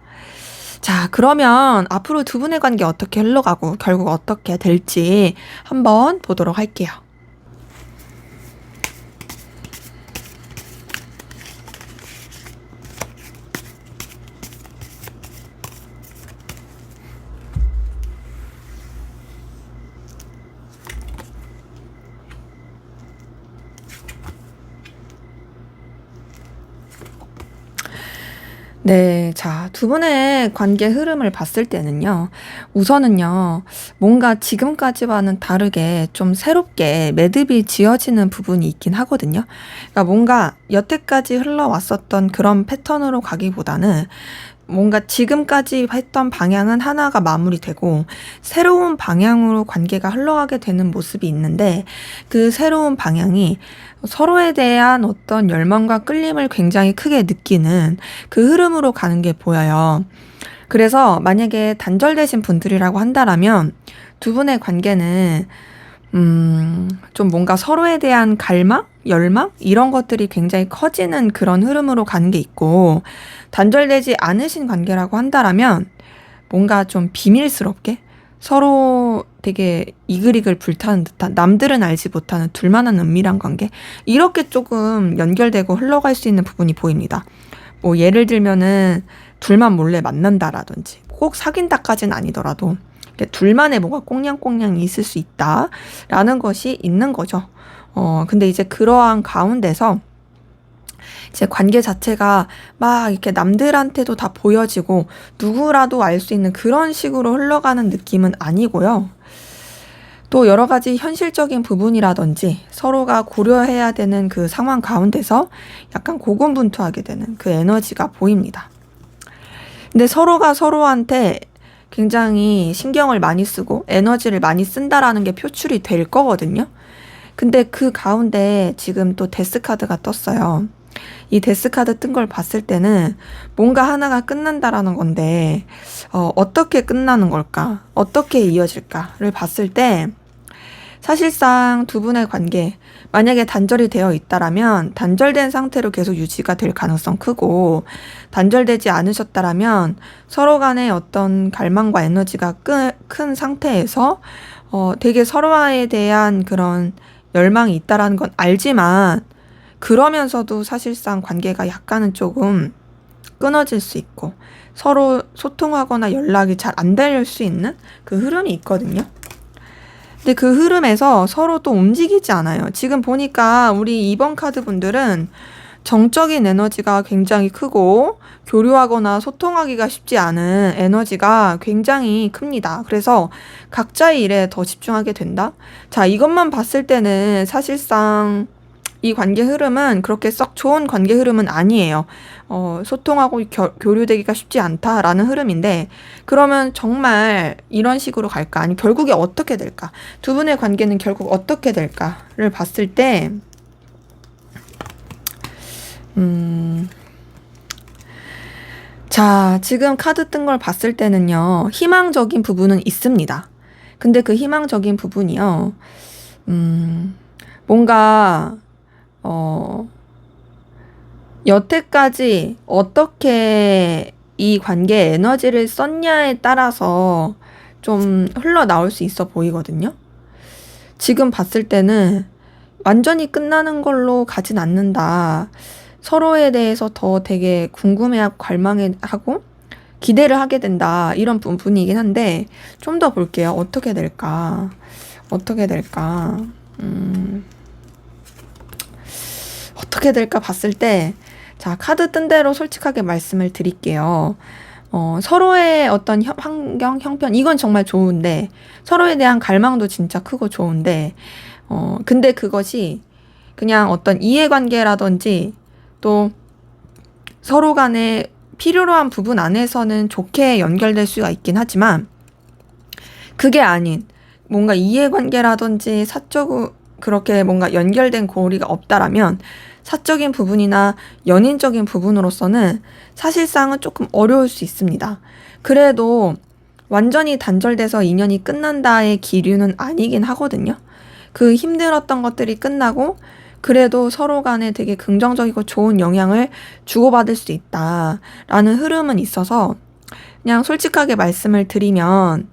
자, 그러면 앞으로 두 분의 관계 어떻게 흘러가고 결국 어떻게 될지 한번 보도록 할게요. 네, 자, 두 분의 관계 흐름을 봤을 때는요, 우선은요, 뭔가 지금까지와는 다르게 좀 새롭게 매듭이 지어지는 부분이 있긴 하거든요. 그러니까 뭔가 여태까지 흘러왔었던 그런 패턴으로 가기보다는 뭔가 지금까지 했던 방향은 하나가 마무리되고 새로운 방향으로 관계가 흘러가게 되는 모습이 있는데 그 새로운 방향이 서로에 대한 어떤 열망과 끌림을 굉장히 크게 느끼는 그 흐름으로 가는 게 보여요. 그래서 만약에 단절되신 분들이라고 한다라면 두 분의 관계는 좀 뭔가 서로에 대한 갈망? 열망? 이런 것들이 굉장히 커지는 그런 흐름으로 가는 게 있고, 단절되지 않으신 관계라고 한다라면 뭔가 좀 비밀스럽게 서로 되게 이글이글 불타는 듯한 남들은 알지 못하는 둘만한 은밀한 관계? 이렇게 조금 연결되고 흘러갈 수 있는 부분이 보입니다. 뭐 예를 들면은 둘만 몰래 만난다라든지 꼭 사귄다까지는 아니더라도 둘만의 뭐가 꽁냥꽁냥이 있을 수 있다라는 것이 있는 거죠. 근데 이제 그러한 가운데서 이제 관계 자체가 막 이렇게 남들한테도 다 보여지고 누구라도 알 수 있는 그런 식으로 흘러가는 느낌은 아니고요. 또 여러 가지 현실적인 부분이라든지 서로가 고려해야 되는 그 상황 가운데서 약간 고군분투하게 되는 그 에너지가 보입니다. 근데 서로가 서로한테 굉장히 신경을 많이 쓰고 에너지를 많이 쓴다라는 게 표출이 될 거거든요. 근데 그 가운데 지금 또 데스카드가 떴어요. 이 데스카드 뜬 걸 봤을 때는 뭔가 하나가 끝난다라는 건데 어떻게 끝나는 걸까? 어떻게 이어질까를 봤을 때 사실상 두 분의 관계 만약에 단절이 되어 있다라면 단절된 상태로 계속 유지가 될 가능성 크고 단절되지 않으셨다라면 서로 간의 어떤 갈망과 에너지가 큰 상태에서 되게 서로에 대한 그런 열망이 있다라는 건 알지만 그러면서도 사실상 관계가 약간은 조금 끊어질 수 있고 서로 소통하거나 연락이 잘 안 될 수 있는 그 흐름이 있거든요. 근데 그 흐름에서 서로 또 움직이지 않아요. 지금 보니까 우리 2번 카드 분들은 정적인 에너지가 굉장히 크고 교류하거나 소통하기가 쉽지 않은 에너지가 굉장히 큽니다. 그래서 각자의 일에 더 집중하게 된다? 자, 이것만 봤을 때는 사실상 이 관계 흐름은 그렇게 썩 좋은 관계 흐름은 아니에요. 소통하고 교류되기가 쉽지 않다라는 흐름인데, 그러면 정말 이런 식으로 갈까? 아니, 결국에 어떻게 될까? 두 분의 관계는 결국 어떻게 될까를 봤을 때, 자, 지금 카드 뜬 걸 봤을 때는요, 희망적인 부분은 있습니다. 근데 그 희망적인 부분이요, 뭔가, 여태까지 어떻게 이 관계에 에너지를 썼냐에 따라서 좀 흘러나올 수 있어 보이거든요. 지금 봤을 때는 완전히 끝나는 걸로 가진 않는다. 서로에 대해서 더 되게 궁금해하고 갈망하고 기대를 하게 된다. 이런 부분이긴 한데 좀 더 볼게요. 어떻게 될까? 어떻게 될까? 어떻게 될까 봤을 때, 자, 카드 뜬 대로 솔직하게 말씀을 드릴게요. 서로의 어떤 환경, 형편, 이건 정말 좋은데, 서로에 대한 갈망도 진짜 크고 좋은데, 근데 그것이 그냥 어떤 이해관계라든지, 또 서로 간에 필요로 한 부분 안에서는 좋게 연결될 수가 있긴 하지만, 그게 아닌, 뭔가 이해관계라든지 사적, 그렇게 뭔가 연결된 고리가 없다라면, 사적인 부분이나 연인적인 부분으로서는 사실상은 조금 어려울 수 있습니다. 그래도 완전히 단절돼서 인연이 끝난다의 기류는 아니긴 하거든요. 그 힘들었던 것들이 끝나고 그래도 서로 간에 되게 긍정적이고 좋은 영향을 주고받을 수 있다라는 흐름은 있어서 그냥 솔직하게 말씀을 드리면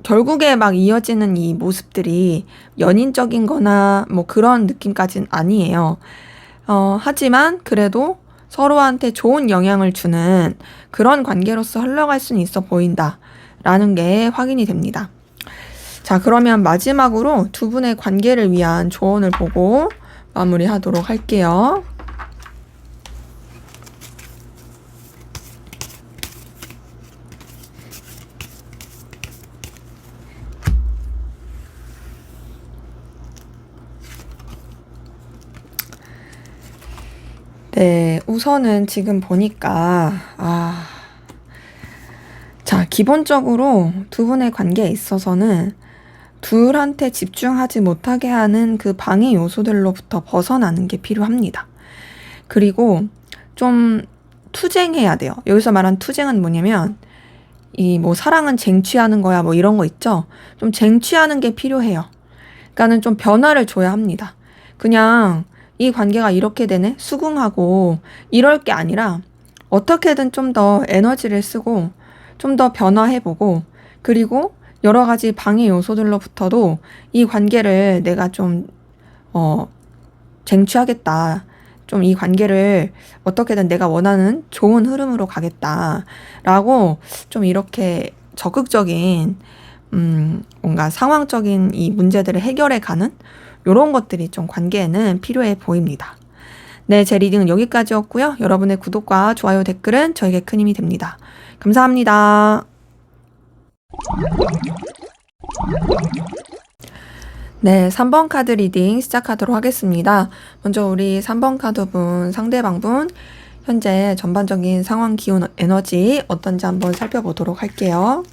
결국에 막 이어지는 이 모습들이 연인적인 거나 뭐 그런 느낌까지는 아니에요. 하지만 그래도 서로한테 좋은 영향을 주는 그런 관계로서 흘러갈 수는 있어 보인다라는 게 확인이 됩니다. 자, 그러면 마지막으로 두 분의 관계를 위한 조언을 보고 마무리하도록 할게요. 네, 우선은 지금 보니까, 자, 기본적으로 두 분의 관계에 있어서는 둘한테 집중하지 못하게 하는 그 방해 요소들로부터 벗어나는 게 필요합니다. 그리고 좀 투쟁해야 돼요. 여기서 말한 투쟁은 뭐냐면, 이 뭐 사랑은 쟁취하는 거야 뭐 이런 거 있죠? 좀 쟁취하는 게 필요해요. 그러니까는 좀 변화를 줘야 합니다. 그냥 이 관계가 이렇게 되네? 수긍하고 이럴 게 아니라 어떻게든 좀 더 에너지를 쓰고 좀 더 변화해보고 그리고 여러 가지 방해 요소들로부터도 이 관계를 내가 좀, 쟁취하겠다. 좀 이 관계를 어떻게든 내가 원하는 좋은 흐름으로 가겠다라고 좀 이렇게 적극적인 뭔가 상황적인 이 문제들을 해결해 가는 요런 것들이 좀 관계에는 필요해 보입니다. 네, 제 리딩은 여기까지였고요. 여러분의 구독과 좋아요, 댓글은 저에게 큰 힘이 됩니다. 감사합니다. 네, 3번 카드 리딩 시작하도록 하겠습니다. 먼저 우리 3번 카드분, 상대방분, 현재 전반적인 상황, 기온, 에너지 어떤지 한번 살펴보도록 할게요.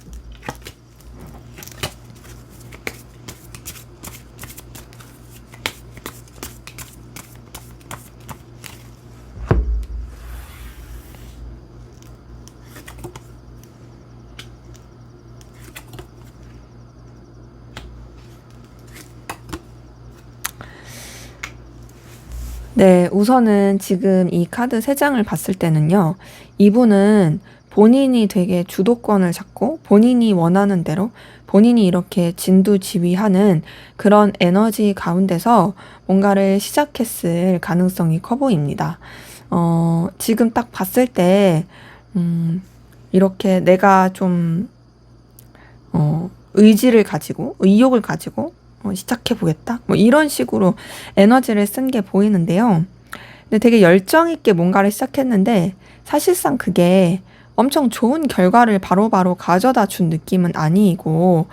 네, 우선은 지금 이 카드 3장을 봤을 때는요, 이분은 본인이 되게 주도권을 잡고 본인이 원하는 대로 본인이 이렇게 진두지휘하는 그런 에너지 가운데서 뭔가를 시작했을 가능성이 커 보입니다. 지금 딱 봤을 때, 이렇게 내가 좀, 의지를 가지고, 의욕을 가지고, 시작해보겠다? 뭐 이런 식으로 에너지를 쓴 게 보이는데요. 근데 되게 열정 있게 뭔가를 시작했는데 사실상 그게 엄청 좋은 결과를 바로바로 가져다 준 느낌은 아니고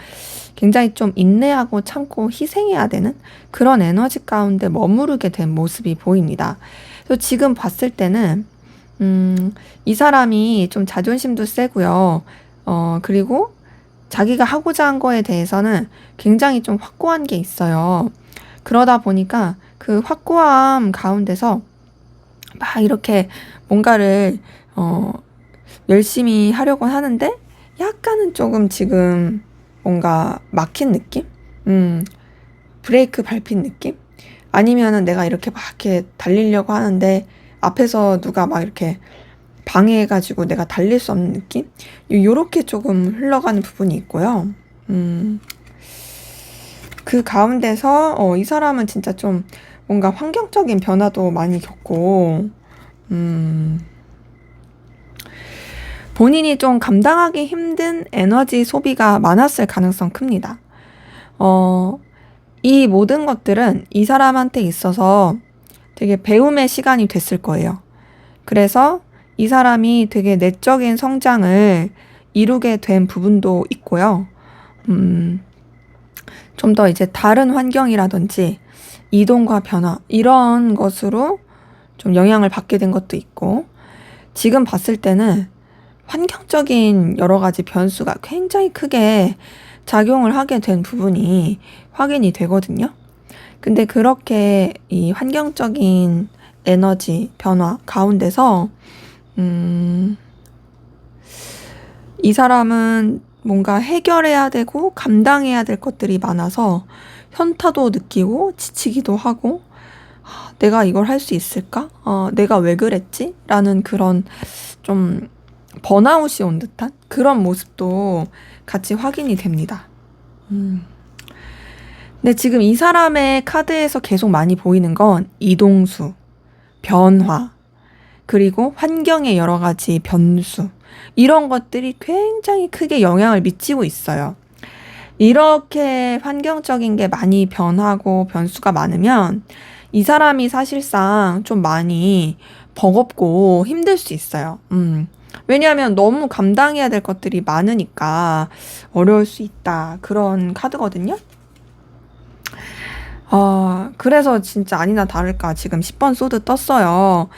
굉장히 좀 인내하고 참고 희생해야 되는 그런 에너지 가운데 머무르게 된 모습이 보입니다. 그래서 지금 봤을 때는 이 사람이 좀 자존심도 세고요. 그리고 자기가 하고자 한 거에 대해서는 굉장히 좀 확고한 게 있어요. 그러다 보니까 그 확고함 가운데서 막 이렇게 뭔가를 열심히 하려고 하는데 약간은 조금 지금 뭔가 막힌 느낌? 브레이크 밟힌 느낌? 아니면은 내가 이렇게 막 이렇게 달리려고 하는데 앞에서 누가 막 이렇게 방해해가지고 내가 달릴 수 없는 느낌? 요렇게 조금 흘러가는 부분이 있고요. 그 가운데서 이 사람은 진짜 좀 뭔가 환경적인 변화도 많이 겪고 본인이 좀 감당하기 힘든 에너지 소비가 많았을 가능성 큽니다. 이 모든 것들은 이 사람한테 있어서 되게 배움의 시간이 됐을 거예요. 그래서 이 사람이 되게 내적인 성장을 이루게 된 부분도 있고요. 좀 더 이제 다른 환경이라든지 이동과 변화 이런 것으로 좀 영향을 받게 된 것도 있고 지금 봤을 때는 환경적인 여러 가지 변수가 굉장히 크게 작용을 하게 된 부분이 확인이 되거든요. 근데 그렇게 이 환경적인 에너지 변화 가운데서 이 사람은 뭔가 해결해야 되고 감당해야 될 것들이 많아서 현타도 느끼고 지치기도 하고 내가 이걸 할 수 있을까? 내가 왜 그랬지? 라는 그런 좀 번아웃이 온 듯한 그런 모습도 같이 확인이 됩니다. 근데 지금 이 사람의 카드에서 계속 많이 보이는 건 이동수, 변화, 그리고 환경의 여러 가지 변수 이런 것들이 굉장히 크게 영향을 미치고 있어요. 이렇게 환경적인 게 많이 변하고 변수가 많으면 이 사람이 사실상 좀 많이 버겁고 힘들 수 있어요. 왜냐하면 너무 감당해야 될 것들이 많으니까 어려울 수 있다. 그런 카드거든요. 그래서 진짜 아니나 다를까 지금 10번 소드 떴어요.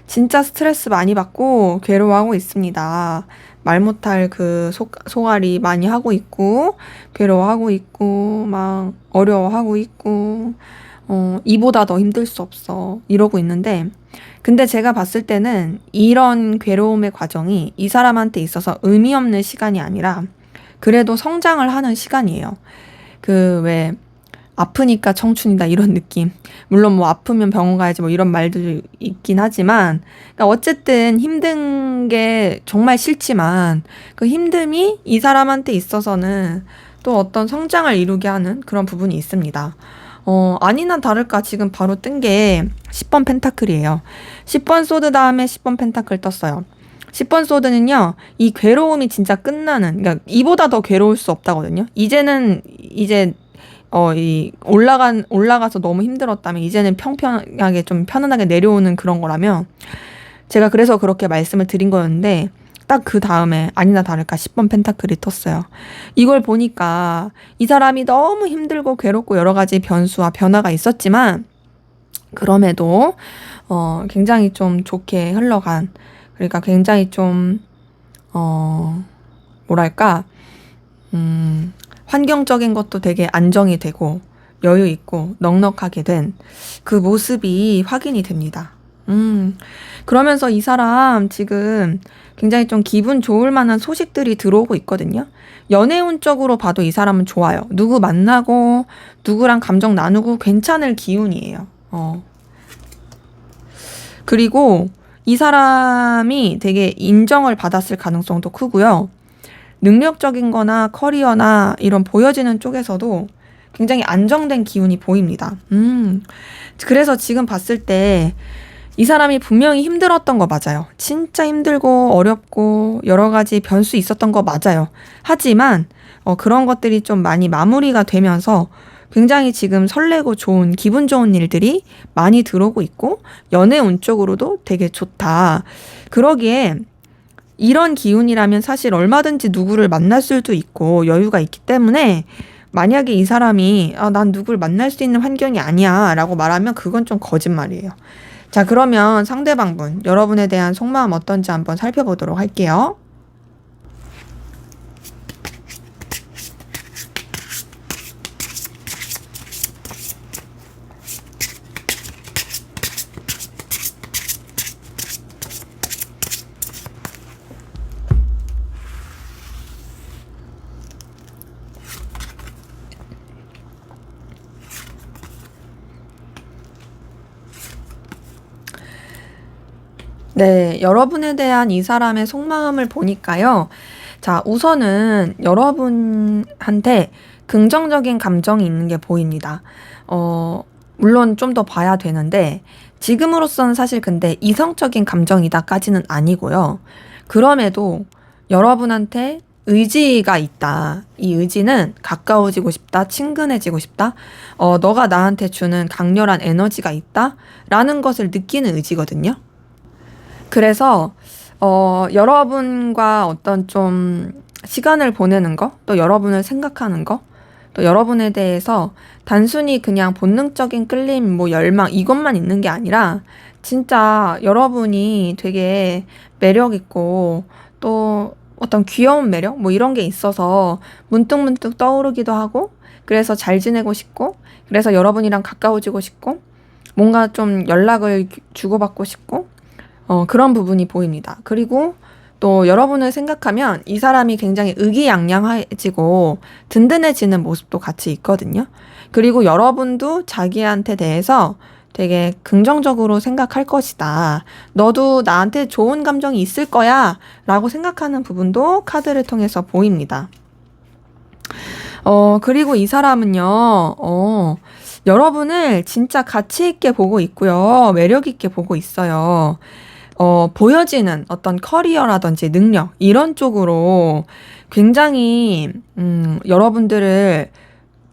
진짜 스트레스 많이 받고 괴로워하고 있습니다. 말 못할 그 소갈이 많이 하고 있고, 괴로워하고 있고, 막 어려워하고 있고, 이보다 더 힘들 수 없어. 이러고 있는데, 근데 제가 봤을 때는 이런 괴로움의 과정이 이 사람한테 있어서 의미 없는 시간이 아니라 그래도 성장을 하는 시간이에요. 그 왜 아프니까 청춘이다 이런 느낌. 물론 뭐 아프면 병원 가야지 뭐 이런 말도 있긴 하지만, 그러니까 어쨌든 힘든 게 정말 싫지만 그 힘듦이 이 사람한테 있어서는 또 어떤 성장을 이루게 하는 그런 부분이 있습니다. 아니나 다를까 지금 바로 뜬 게 10번 펜타클이에요. 10번 소드 다음에 10번 펜타클 떴어요. 10번 소드는요, 이 괴로움이 진짜 끝나는, 그러니까 이보다 더 괴로울 수 없다거든요. 이제는, 올라가서 너무 힘들었다면, 이제는 평평하게, 좀 편안하게 내려오는 그런 거라면, 제가 그래서 그렇게 말씀을 드린 거였는데, 딱 그 다음에 아니나 다를까 10번 펜타클이 떴어요. 이걸 보니까 이 사람이 너무 힘들고 괴롭고 여러 가지 변수와 변화가 있었지만, 그럼에도, 굉장히 좀 좋게 흘러간, 그러니까 굉장히 좀, 뭐랄까, 환경적인 것도 되게 안정이 되고, 여유 있고, 넉넉하게 된 그 모습이 확인이 됩니다. 그러면서 이 사람 지금 굉장히 좀 기분 좋을 만한 소식들이 들어오고 있거든요. 연애운적으로 봐도 이 사람은 좋아요. 누구 만나고, 누구랑 감정 나누고 괜찮을 기운이에요. 그리고 이 사람이 되게 인정을 받았을 가능성도 크고요. 능력적인 거나 커리어나 이런 보여지는 쪽에서도 굉장히 안정된 기운이 보입니다. 그래서 지금 봤을 때 이 사람이 분명히 힘들었던 거 맞아요. 진짜 힘들고 어렵고 여러 가지 변수 있었던 거 맞아요. 하지만 그런 것들이 좀 많이 마무리가 되면서 굉장히 지금 설레고 좋은 기분 좋은 일들이 많이 들어오고 있고 연애 운 쪽으로도 되게 좋다. 그러기에 이런 기운이라면 사실 얼마든지 누구를 만날 수도 있고 여유가 있기 때문에 만약에 이 사람이 난 누구를 만날 수 있는 환경이 아니야 라고 말하면 그건 좀 거짓말이에요. 자, 그러면 상대방분, 여러분에 대한 속마음 어떤지 한번 살펴보도록 할게요. 네, 여러분에 대한 이 사람의 속마음을 보니까요. 자, 우선은 여러분한테 긍정적인 감정이 있는 게 보입니다. 물론 좀 더 봐야 되는데, 지금으로서는 사실 근데 이성적인 감정이다까지는 아니고요. 그럼에도 여러분한테 의지가 있다. 이 의지는 가까워지고 싶다, 친근해지고 싶다, 너가 나한테 주는 강렬한 에너지가 있다, 라는 것을 느끼는 의지거든요. 그래서 여러분과 어떤 좀 시간을 보내는 거, 또 여러분을 생각하는 거, 또 여러분에 대해서 단순히 그냥 본능적인 끌림, 뭐 열망 이것만 있는 게 아니라 진짜 여러분이 되게 매력 있고 또 어떤 귀여운 매력 뭐 이런 게 있어서 문득문득 떠오르기도 하고, 그래서 잘 지내고 싶고, 그래서 여러분이랑 가까워지고 싶고, 뭔가 좀 연락을 주고받고 싶고, 그런 부분이 보입니다. 그리고 또 여러분을 생각하면 이 사람이 굉장히 의기양양해지고 든든해지는 모습도 같이 있거든요. 그리고 여러분도 자기한테 대해서 되게 긍정적으로 생각할 것이다. 너도 나한테 좋은 감정이 있을 거야. 라고 생각하는 부분도 카드를 통해서 보입니다. 그리고 이 사람은요, 여러분을 진짜 가치 있게 보고 있고요. 매력 있게 보고 있어요. 보여지는 어떤 커리어라든지 능력, 이런 쪽으로 굉장히, 여러분들을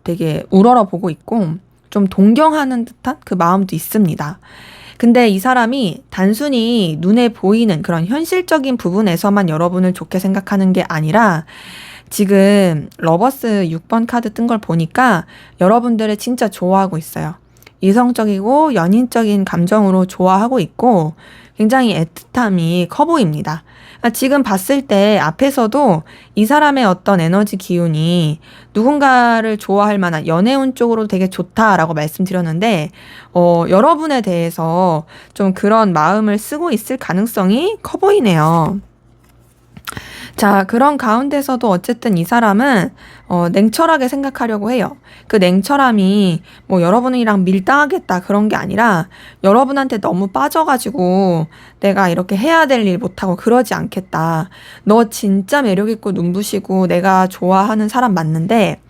되게 우러러 보고 있고, 좀 동경하는 듯한 그 마음도 있습니다. 근데 이 사람이 단순히 눈에 보이는 그런 현실적인 부분에서만 여러분을 좋게 생각하는 게 아니라, 지금 러버스 6번 카드 뜬 걸 보니까 여러분들을 진짜 좋아하고 있어요. 이성적이고 연인적인 감정으로 좋아하고 있고, 굉장히 애틋함이 커 보입니다. 지금 봤을 때 앞에서도 이 사람의 어떤 에너지 기운이 누군가를 좋아할 만한 연애운 쪽으로 되게 좋다라고 말씀드렸는데, 여러분에 대해서 좀 그런 마음을 쓰고 있을 가능성이 커 보이네요. 자, 그런 가운데서도 어쨌든 이 사람은 냉철하게 생각하려고 해요. 그 냉철함이 뭐 여러분이랑 밀당하겠다 그런 게 아니라 여러분한테 너무 빠져가지고 내가 이렇게 해야 될 일 못하고 그러지 않겠다. 너 진짜 매력있고 눈부시고 내가 좋아하는 사람 맞는데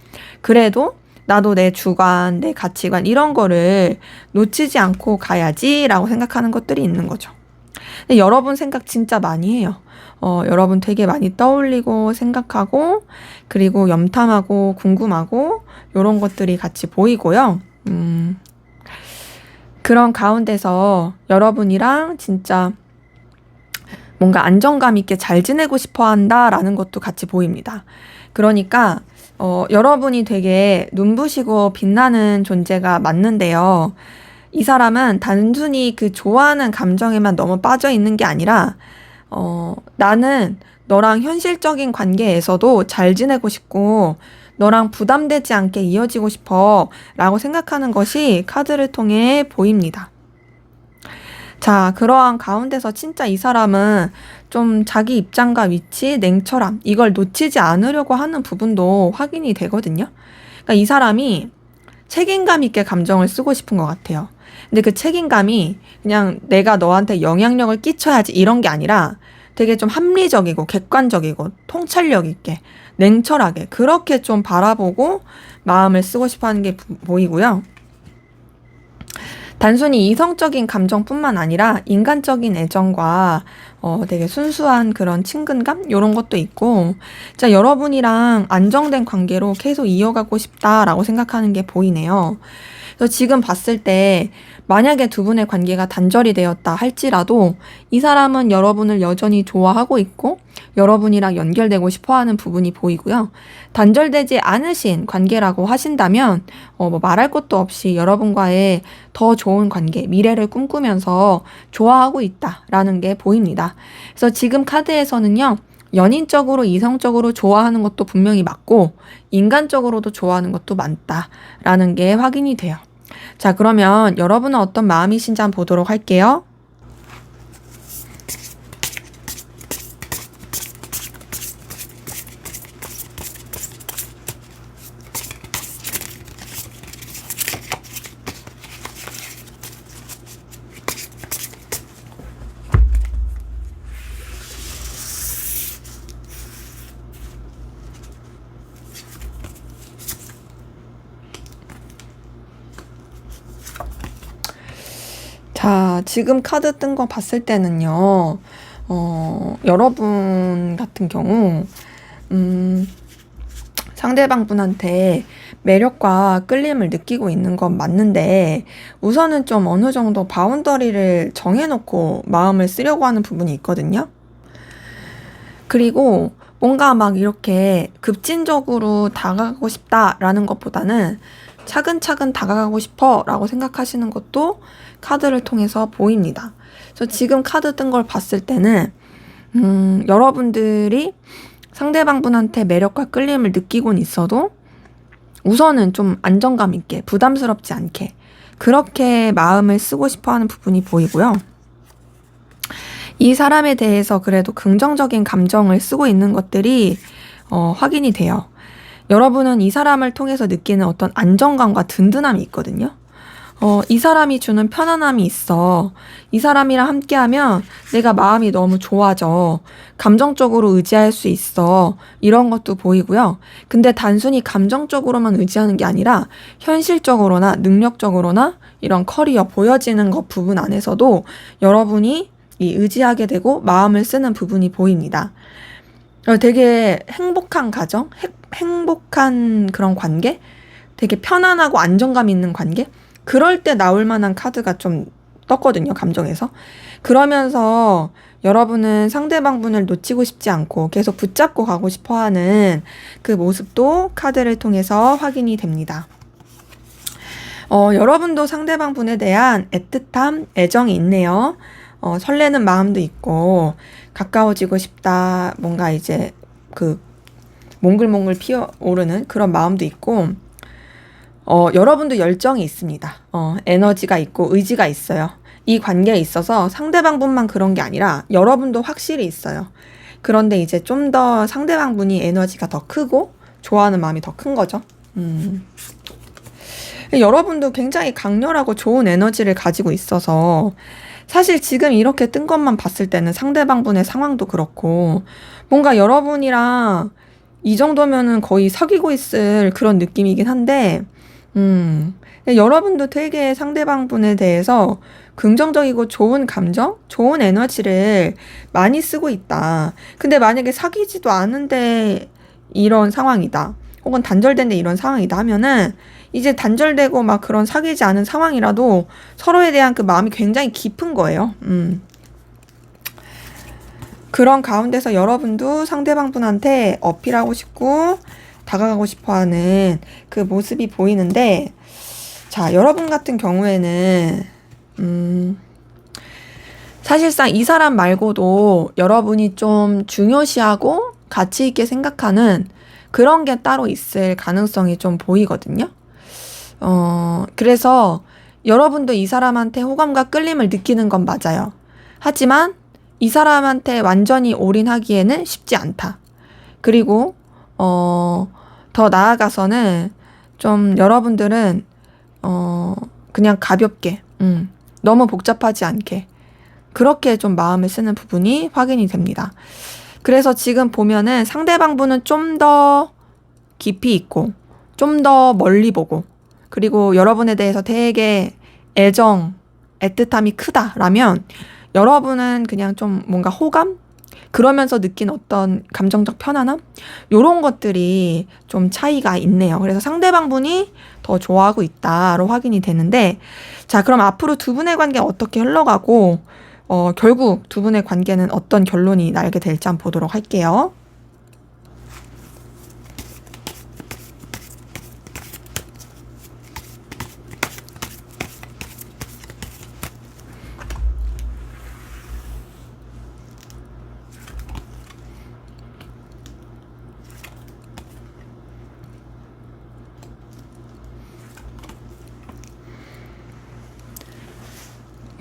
그래도 나도 내 주관, 내 가치관 이런 거를 놓치지 않고 가야지라고 생각하는 것들이 있는 거죠. 근데 여러분 생각 진짜 많이 해요. 여러분 되게 많이 떠올리고 생각하고 그리고 염탐하고 궁금하고 이런 것들이 같이 보이고요. 그런 가운데서 여러분이랑 진짜 뭔가 안정감 있게 잘 지내고 싶어 한다라는 것도 같이 보입니다. 그러니까 여러분이 되게 눈부시고 빛나는 존재가 맞는데요. 이 사람은 단순히 그 좋아하는 감정에만 너무 빠져 있는 게 아니라 나는 너랑 현실적인 관계에서도 잘 지내고 싶고 너랑 부담되지 않게 이어지고 싶어 라고 생각하는 것이 카드를 통해 보입니다. 자, 그러한 가운데서 진짜 이 사람은 좀 자기 입장과 위치, 냉철함 이걸 놓치지 않으려고 하는 부분도 확인이 되거든요. 그러니까 이 사람이 책임감 있게 감정을 쓰고 싶은 것 같아요. 근데 그 책임감이 그냥 내가 너한테 영향력을 끼쳐야지 이런 게 아니라 되게 좀 합리적이고 객관적이고 통찰력 있게 냉철하게 그렇게 좀 바라보고 마음을 쓰고 싶어 하는 게 보이고요. 단순히 이성적인 감정뿐만 아니라 인간적인 애정과 되게 순수한 그런 친근감 이런 것도 있고 진짜 여러분이랑 안정된 관계로 계속 이어가고 싶다라고 생각하는 게 보이네요. 그래서 지금 봤을 때 만약에 두 분의 관계가 단절이 되었다 할지라도 이 사람은 여러분을 여전히 좋아하고 있고 여러분이랑 연결되고 싶어하는 부분이 보이고요. 단절되지 않으신 관계라고 하신다면 뭐 말할 것도 없이 여러분과의 더 좋은 관계, 미래를 꿈꾸면서 좋아하고 있다라는 게 보입니다. 그래서 지금 카드에서는요. 연인적으로 이성적으로 좋아하는 것도 분명히 맞고 인간적으로도 좋아하는 것도 많다라는 게 확인이 돼요. 자, 그러면 여러분은 어떤 마음이신지 한번 보도록 할게요. 자, 지금 카드 뜬 거 봤을 때는요, 여러분 같은 경우, 상대방 분한테 매력과 끌림을 느끼고 있는 건 맞는데, 우선은 좀 어느 정도 바운더리를 정해놓고 마음을 쓰려고 하는 부분이 있거든요. 그리고 뭔가 막 이렇게 급진적으로 다가가고 싶다라는 것보다는 차근차근 다가가고 싶어 라고 생각하시는 것도 카드를 통해서 보입니다. 그래서 지금 카드 뜬 걸 봤을 때는 여러분들이 상대방 분한테 매력과 끌림을 느끼곤 있어도 우선은 좀 안정감 있게 부담스럽지 않게 그렇게 마음을 쓰고 싶어 하는 부분이 보이고요. 이 사람에 대해서 그래도 긍정적인 감정을 쓰고 있는 것들이 확인이 돼요. 여러분은 이 사람을 통해서 느끼는 어떤 안정감과 든든함이 있거든요. 이 사람이 주는 편안함이 있어. 이 사람이랑 함께하면 내가 마음이 너무 좋아져. 감정적으로 의지할 수 있어. 이런 것도 보이고요. 근데 단순히 감정적으로만 의지하는 게 아니라 현실적으로나 능력적으로나 이런 커리어 보여지는 것 부분 안에서도 여러분이 의지하게 되고 마음을 쓰는 부분이 보입니다. 되게 행복한 가정, 행복한 그런 관계, 되게 편안하고 안정감 있는 관계, 그럴 때 나올 만한 카드가 좀 떴거든요, 감정에서. 그러면서 여러분은 상대방 분을 놓치고 싶지 않고 계속 붙잡고 가고 싶어 하는 그 모습도 카드를 통해서 확인이 됩니다. 여러분도 상대방 분에 대한 애틋함, 애정이 있네요. 설레는 마음도 있고, 가까워지고 싶다, 뭔가 이제 그 몽글몽글 피어오르는 그런 마음도 있고, 여러분도 열정이 있습니다. 에너지가 있고 의지가 있어요. 이 관계에 있어서 상대방분만 그런 게 아니라 여러분도 확실히 있어요. 그런데 이제 좀 더 상대방분이 에너지가 더 크고 좋아하는 마음이 더 큰 거죠. 여러분도 굉장히 강렬하고 좋은 에너지를 가지고 있어서 사실 지금 이렇게 뜬 것만 봤을 때는 상대방분의 상황도 그렇고 뭔가 여러분이랑 이 정도면은 거의 사귀고 있을 그런 느낌이긴 한데 여러분도 되게 상대방분에 대해서 긍정적이고 좋은 감정, 좋은 에너지를 많이 쓰고 있다. 근데 만약에 사귀지도 않은데 이런 상황이다. 혹은 단절된데 이런 상황이다 하면은 이제 단절되고 막 그런 사귀지 않은 상황이라도 서로에 대한 그 마음이 굉장히 깊은 거예요. 그런 가운데서 여러분도 상대방분한테 어필하고 싶고 다가가고 싶어 하는 그 모습이 보이는데, 자, 여러분 같은 경우에는, 사실상 이 사람 말고도 여러분이 좀 중요시하고 가치 있게 생각하는 그런 게 따로 있을 가능성이 좀 보이거든요. 그래서 여러분도 이 사람한테 호감과 끌림을 느끼는 건 맞아요. 하지만 이 사람한테 완전히 올인하기에는 쉽지 않다. 그리고, 더 나아가서는 좀 여러분들은, 그냥 가볍게, 너무 복잡하지 않게, 그렇게 좀 마음을 쓰는 부분이 확인이 됩니다. 그래서 지금 보면은 상대방분은 좀 더 깊이 있고, 좀 더 멀리 보고, 그리고 여러분에 대해서 되게 애정, 애틋함이 크다라면, 여러분은 그냥 좀 뭔가 호감? 그러면서 느낀 어떤 감정적 편안함? 요런 것들이 좀 차이가 있네요. 그래서 상대방분이 더 좋아하고 있다로 확인이 되는데, 자, 그럼 앞으로 두 분의 관계 어떻게 흘러가고, 결국 두 분의 관계는 어떤 결론이 나게 될지 한번 보도록 할게요.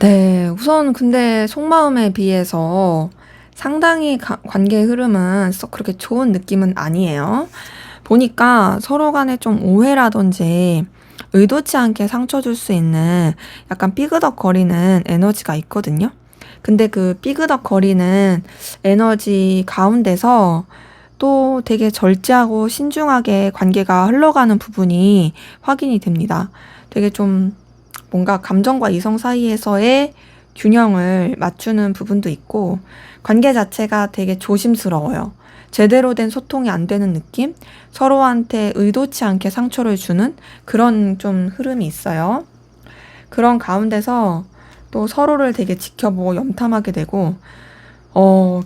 네, 우선 근데 속마음에 비해서 상당히 관계의 흐름은 썩 그렇게 좋은 느낌은 아니에요. 보니까 서로 간에 좀 오해라든지 의도치 않게 상처 줄 수 있는 약간 삐그덕거리는 에너지가 있거든요. 근데 그 삐그덕거리는 에너지 가운데서 또 되게 절제하고 신중하게 관계가 흘러가는 부분이 확인이 됩니다. 되게 좀 뭔가 감정과 이성 사이에서의 균형을 맞추는 부분도 있고, 관계 자체가 되게 조심스러워요. 제대로 된 소통이 안 되는 느낌? 서로한테 의도치 않게 상처를 주는 그런 좀 흐름이 있어요. 그런 가운데서 또 서로를 되게 지켜보고 염탐하게 되고,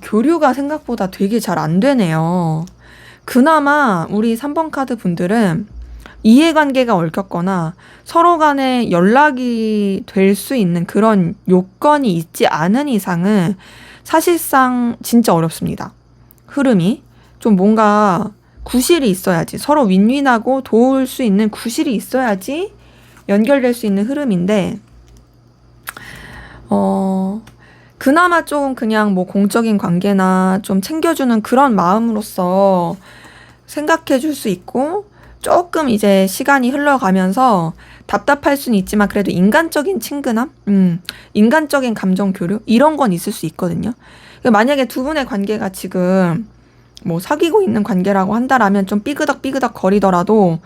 교류가 생각보다 되게 잘 안 되네요. 그나마 우리 3번 카드 분들은 이해관계가 얽혔거나 서로 간에 연락이 될 수 있는 그런 요건이 있지 않은 이상은 사실상 진짜 어렵습니다. 흐름이. 좀 뭔가 구실이 있어야지. 서로 윈윈하고 도울 수 있는 구실이 있어야지 연결될 수 있는 흐름인데, 그나마 좀 그냥 뭐 공적인 관계나 좀 챙겨주는 그런 마음으로서 생각해 줄 수 있고, 조금 이제 시간이 흘러가면서 답답할 수는 있지만 그래도 인간적인 친근함? 인간적인 감정 교류? 이런 건 있을 수 있거든요. 만약에 두 분의 관계가 지금 뭐 사귀고 있는 관계라고 한다라면 좀 삐그덕 거리더라도,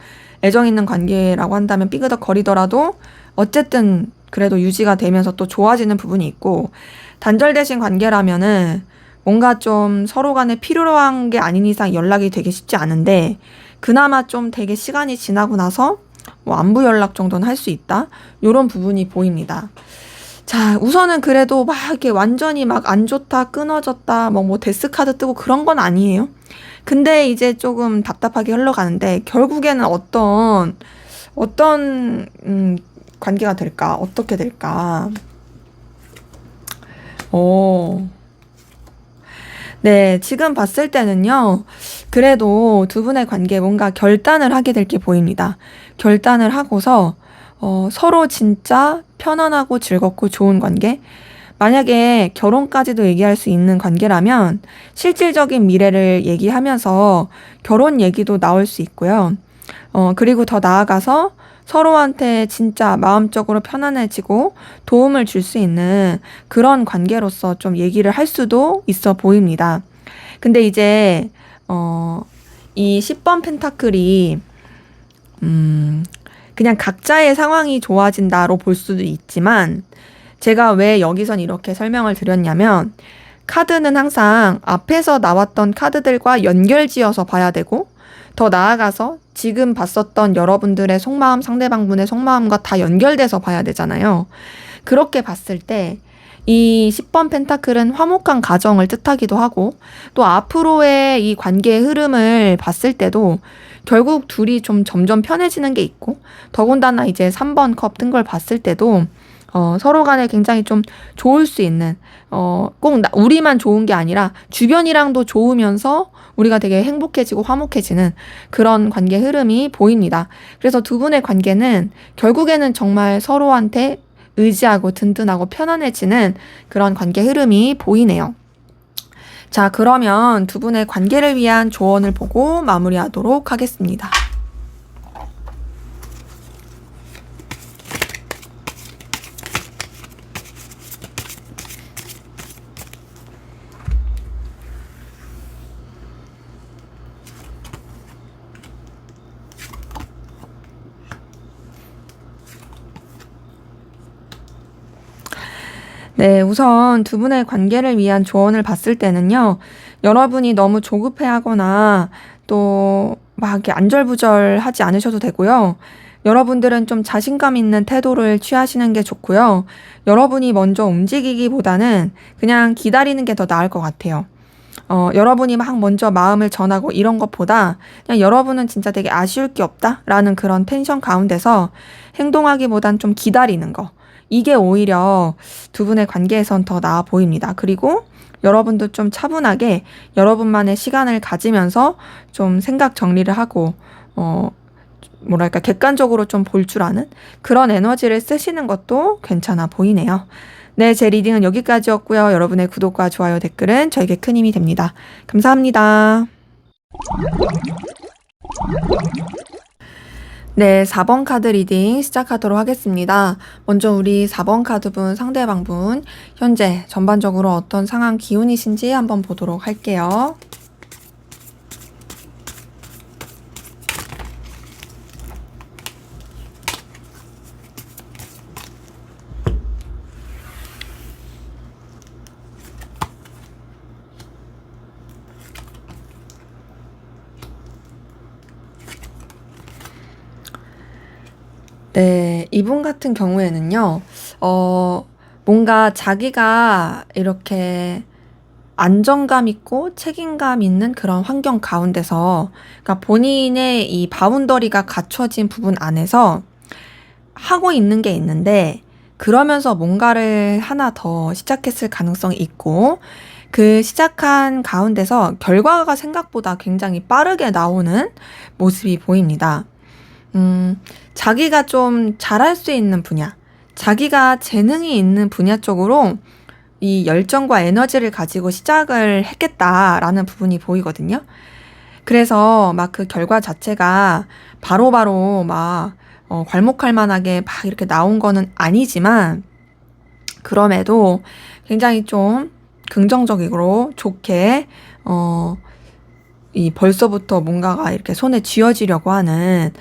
애정 있는 관계라고 한다면 삐그덕 거리더라도 어쨌든 그래도 유지가 되면서 또 좋아지는 부분이 있고, 단절되신 관계라면은 뭔가 좀 서로 간에 필요한 게 아닌 이상 연락이 되게 쉽지 않은데, 그나마 좀 되게 시간이 지나고 나서 뭐 안부 연락 정도는 할 수 있다. 요런 부분이 보입니다. 자, 우선은 그래도 막 이렇게 완전히 막 안 좋다, 끊어졌다, 뭐 데스카드 뜨고 그런 건 아니에요. 근데 이제 조금 답답하게 흘러가는데, 결국에는 어떤 관계가 될까? 어떻게 될까? 오. 네, 지금 봤을 때는요, 그래도 두 분의 관계에 뭔가 결단을 하게 될 게 보입니다. 결단을 하고서, 서로 진짜 편안하고 즐겁고 좋은 관계? 만약에 결혼까지도 얘기할 수 있는 관계라면 실질적인 미래를 얘기하면서 결혼 얘기도 나올 수 있고요. 그리고 더 나아가서 서로한테 진짜 마음적으로 편안해지고 도움을 줄 수 있는 그런 관계로서 좀 얘기를 할 수도 있어 보입니다. 근데 이제, 이 10번 펜타클이, 그냥 각자의 상황이 좋아진다로 볼 수도 있지만, 제가 왜 여기선 이렇게 설명을 드렸냐면, 카드는 항상 앞에서 나왔던 카드들과 연결지어서 봐야 되고, 더 나아가서 지금 봤었던 여러분들의 속마음, 상대방분의 속마음과 다 연결돼서 봐야 되잖아요. 그렇게 봤을 때, 이 10번 펜타클은 화목한 가정을 뜻하기도 하고, 또 앞으로의 이 관계의 흐름을 봤을 때도 결국 둘이 좀 점점 편해지는 게 있고, 더군다나 이제 3번 컵 뜬 걸 봤을 때도 서로 간에 굉장히 좀 좋을 수 있는, 꼭 우리만 좋은 게 아니라 주변이랑도 좋으면서 우리가 되게 행복해지고 화목해지는 그런 관계 흐름이 보입니다. 그래서 두 분의 관계는 결국에는 정말 서로한테 의지하고 든든하고 편안해지는 그런 관계 흐름이 보이네요. 자, 그러면 두 분의 관계를 위한 조언을 보고 마무리하도록 하겠습니다. 네, 우선 두 분의 관계를 위한 조언을 봤을 때는요, 여러분이 너무 조급해하거나 또 막 이렇게 안절부절하지 않으셔도 되고요. 여러분들은 좀 자신감 있는 태도를 취하시는 게 좋고요. 여러분이 먼저 움직이기보다는 그냥 기다리는 게 더 나을 것 같아요. 여러분이 막 먼저 마음을 전하고 이런 것보다 그냥 여러분은 진짜 되게 아쉬울 게 없다라는 그런 텐션 가운데서 행동하기보단 좀 기다리는 거. 이게 오히려 두 분의 관계에선 더 나아 보입니다. 그리고 여러분도 좀 차분하게 여러분만의 시간을 가지면서 좀 생각 정리를 하고, 뭐랄까, 객관적으로 좀 볼 줄 아는 그런 에너지를 쓰시는 것도 괜찮아 보이네요. 네, 제 리딩은 여기까지였고요. 여러분의 구독과 좋아요, 댓글은 저에게 큰 힘이 됩니다. 감사합니다. 네, 4번 카드 리딩 시작하도록 하겠습니다. 먼저 우리 4번 카드분 상대방분 현재 전반적으로 어떤 상황 기운이신지 한번 보도록 할게요. 네, 이분 같은 경우에는요, 뭔가 자기가 이렇게 안정감 있고 책임감 있는 그런 환경 가운데서, 그러니까 본인의 이 바운더리가 갖춰진 부분 안에서 하고 있는 게 있는데, 그러면서 뭔가를 하나 더 시작했을 가능성이 있고, 그 시작한 가운데서 결과가 생각보다 굉장히 빠르게 나오는 모습이 보입니다. 자기가 좀 잘할 수 있는 분야, 자기가 재능이 있는 분야 쪽으로 이 열정과 에너지를 가지고 시작을 했겠다라는 부분이 보이거든요. 그래서 막 그 결과 자체가 바로바로 막 괄목할 만하게 막 이렇게 나온 거는 아니지만, 그럼에도 굉장히 좀 긍정적으로 좋게 이 벌써부터 뭔가가 이렇게 손에 쥐어지려고 하는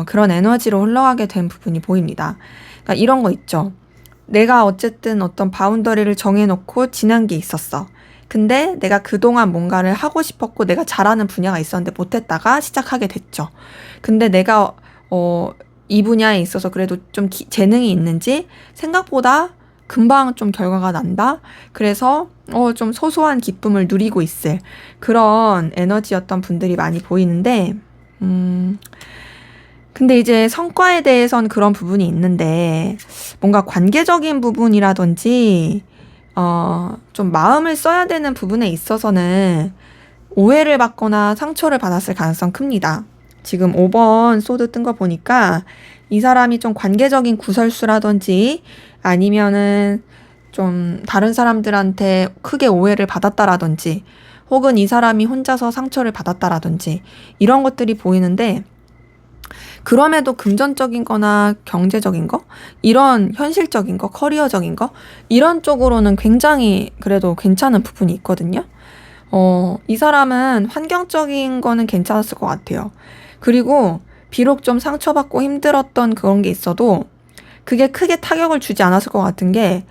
그런 에너지로 흘러가게 된 부분이 보입니다. 그러니까 이런 거 있죠. 내가 어쨌든 어떤 바운더리를 정해놓고 지난 게 있었어. 근데 내가 그동안 뭔가를 하고 싶었고 내가 잘하는 분야가 있었는데 못했다가 시작하게 됐죠. 근데 내가 이 분야에 있어서 그래도 좀 재능이 있는지 생각보다 금방 좀 결과가 난다. 그래서 좀 소소한 기쁨을 누리고 있을 그런 에너지였던 분들이 많이 보이는데, 근데 이제 성과에 대해서는 그런 부분이 있는데, 뭔가 관계적인 부분이라든지 좀 마음을 써야 되는 부분에 있어서는 오해를 받거나 상처를 받았을 가능성 큽니다. 지금 5번 소드 뜬 거 보니까 이 사람이 좀 관계적인 구설수라든지 아니면은 좀 다른 사람들한테 크게 오해를 받았다라든지 혹은 이 사람이 혼자서 상처를 받았다라든지 이런 것들이 보이는데, 그럼에도 금전적인 거나 경제적인 거, 이런 현실적인 거, 커리어적인 거, 이런 쪽으로는 굉장히 그래도 괜찮은 부분이 있거든요. 이 사람은 환경적인 거는 괜찮았을 것 같아요. 그리고 비록 좀 상처받고 힘들었던 그런 게 있어도 그게 크게 타격을 주지 않았을 것 같은 게,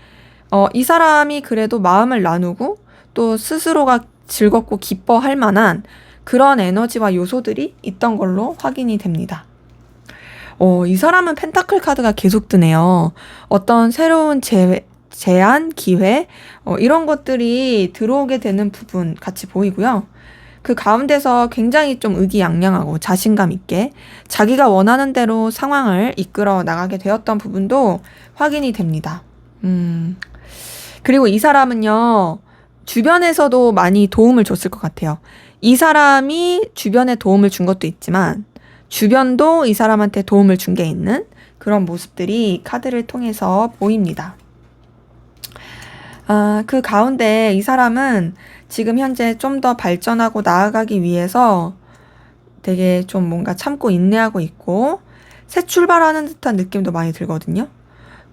이 사람이 그래도 마음을 나누고 또 스스로가 즐겁고 기뻐할 만한 그런 에너지와 요소들이 있던 걸로 확인이 됩니다. 이 사람은 펜타클 카드가 계속 뜨네요. 어떤 새로운 제안, 기회, 이런 것들이 들어오게 되는 부분 같이 보이고요. 그 가운데서 굉장히 좀 의기양양하고 자신감 있게 자기가 원하는 대로 상황을 이끌어 나가게 되었던 부분도 확인이 됩니다. 그리고 이 사람은요, 주변에서도 많이 도움을 줬을 것 같아요. 이 사람이 주변에 도움을 준 것도 있지만 주변도 이 사람한테 도움을 준 게 있는 그런 모습들이 카드를 통해서 보입니다. 그 가운데 이 사람은 지금 현재 좀 더 발전하고 나아가기 위해서 되게 좀 뭔가 참고 인내하고 있고 새 출발하는 듯한 느낌도 많이 들거든요.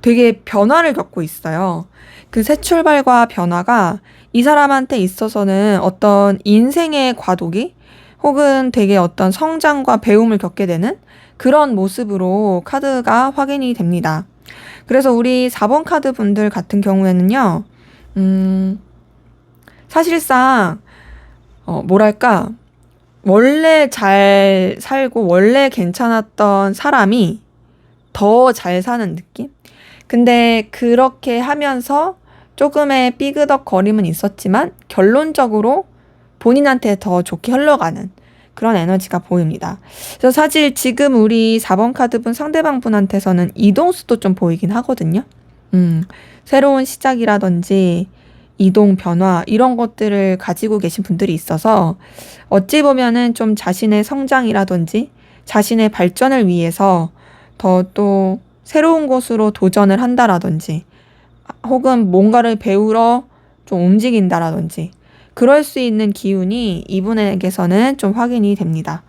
되게 변화를 겪고 있어요. 그 새 출발과 변화가 이 사람한테 있어서는 어떤 인생의 과도기 혹은 되게 어떤 성장과 배움을 겪게 되는 그런 모습으로 카드가 확인이 됩니다. 그래서 우리 4번 카드 분들 같은 경우에는요, 사실상, 뭐랄까, 원래 잘 살고 원래 괜찮았던 사람이 더 잘 사는 느낌? 근데 그렇게 하면서 조금의 삐그덕거림은 있었지만 결론적으로 본인한테 더 좋게 흘러가는 그런 에너지가 보입니다. 그래서 사실 지금 우리 4번 카드분 상대방 분한테서는 이동수도 좀 보이긴 하거든요. 새로운 시작이라든지 이동 변화 이런 것들을 가지고 계신 분들이 있어서 어찌 보면은 좀 자신의 성장이라든지 자신의 발전을 위해서 더 또 새로운 곳으로 도전을 한다라든지 혹은 뭔가를 배우러 좀 움직인다라든지 그럴 수 있는 기운이 이분에게서는 좀 확인이 됩니다.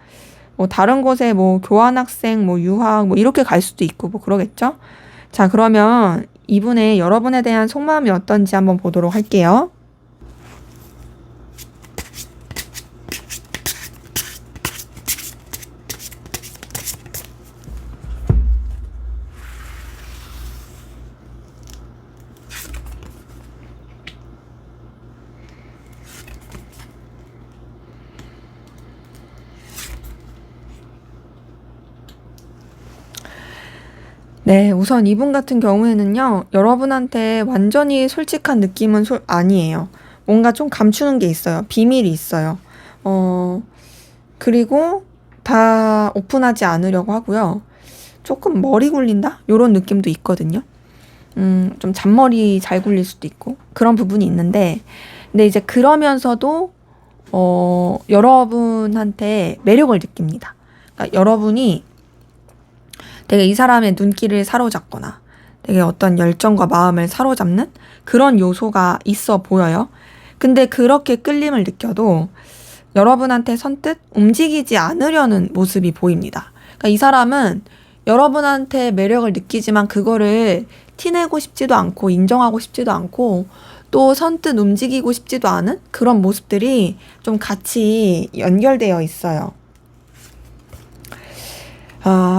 뭐 다른 곳에 뭐 교환학생, 뭐 유학, 뭐 이렇게 갈 수도 있고 뭐 그러겠죠? 자, 그러면 이분의 여러분에 대한 속마음이 어떤지 한번 보도록 할게요. 네, 우선 이분 같은 경우에는요, 여러분한테 완전히 솔직한 느낌은 아니에요. 뭔가 좀 감추는 게 있어요. 비밀이 있어요. 그리고 다 오픈하지 않으려고 하고요. 조금 머리 굴린다? 요런 느낌도 있거든요. 좀 잔머리 잘 굴릴 수도 있고, 그런 부분이 있는데, 근데 이제 그러면서도, 여러분한테 매력을 느낍니다. 그러니까 여러분이 되게 이 사람의 눈길을 사로잡거나 되게 어떤 열정과 마음을 사로잡는 그런 요소가 있어 보여요. 근데 그렇게 끌림을 느껴도 여러분한테 선뜻 움직이지 않으려는 모습이 보입니다. 그러니까 이 사람은 여러분한테 매력을 느끼지만 그거를 티내고 싶지도 않고 인정하고 싶지도 않고 또 선뜻 움직이고 싶지도 않은 그런 모습들이 좀 같이 연결되어 있어요.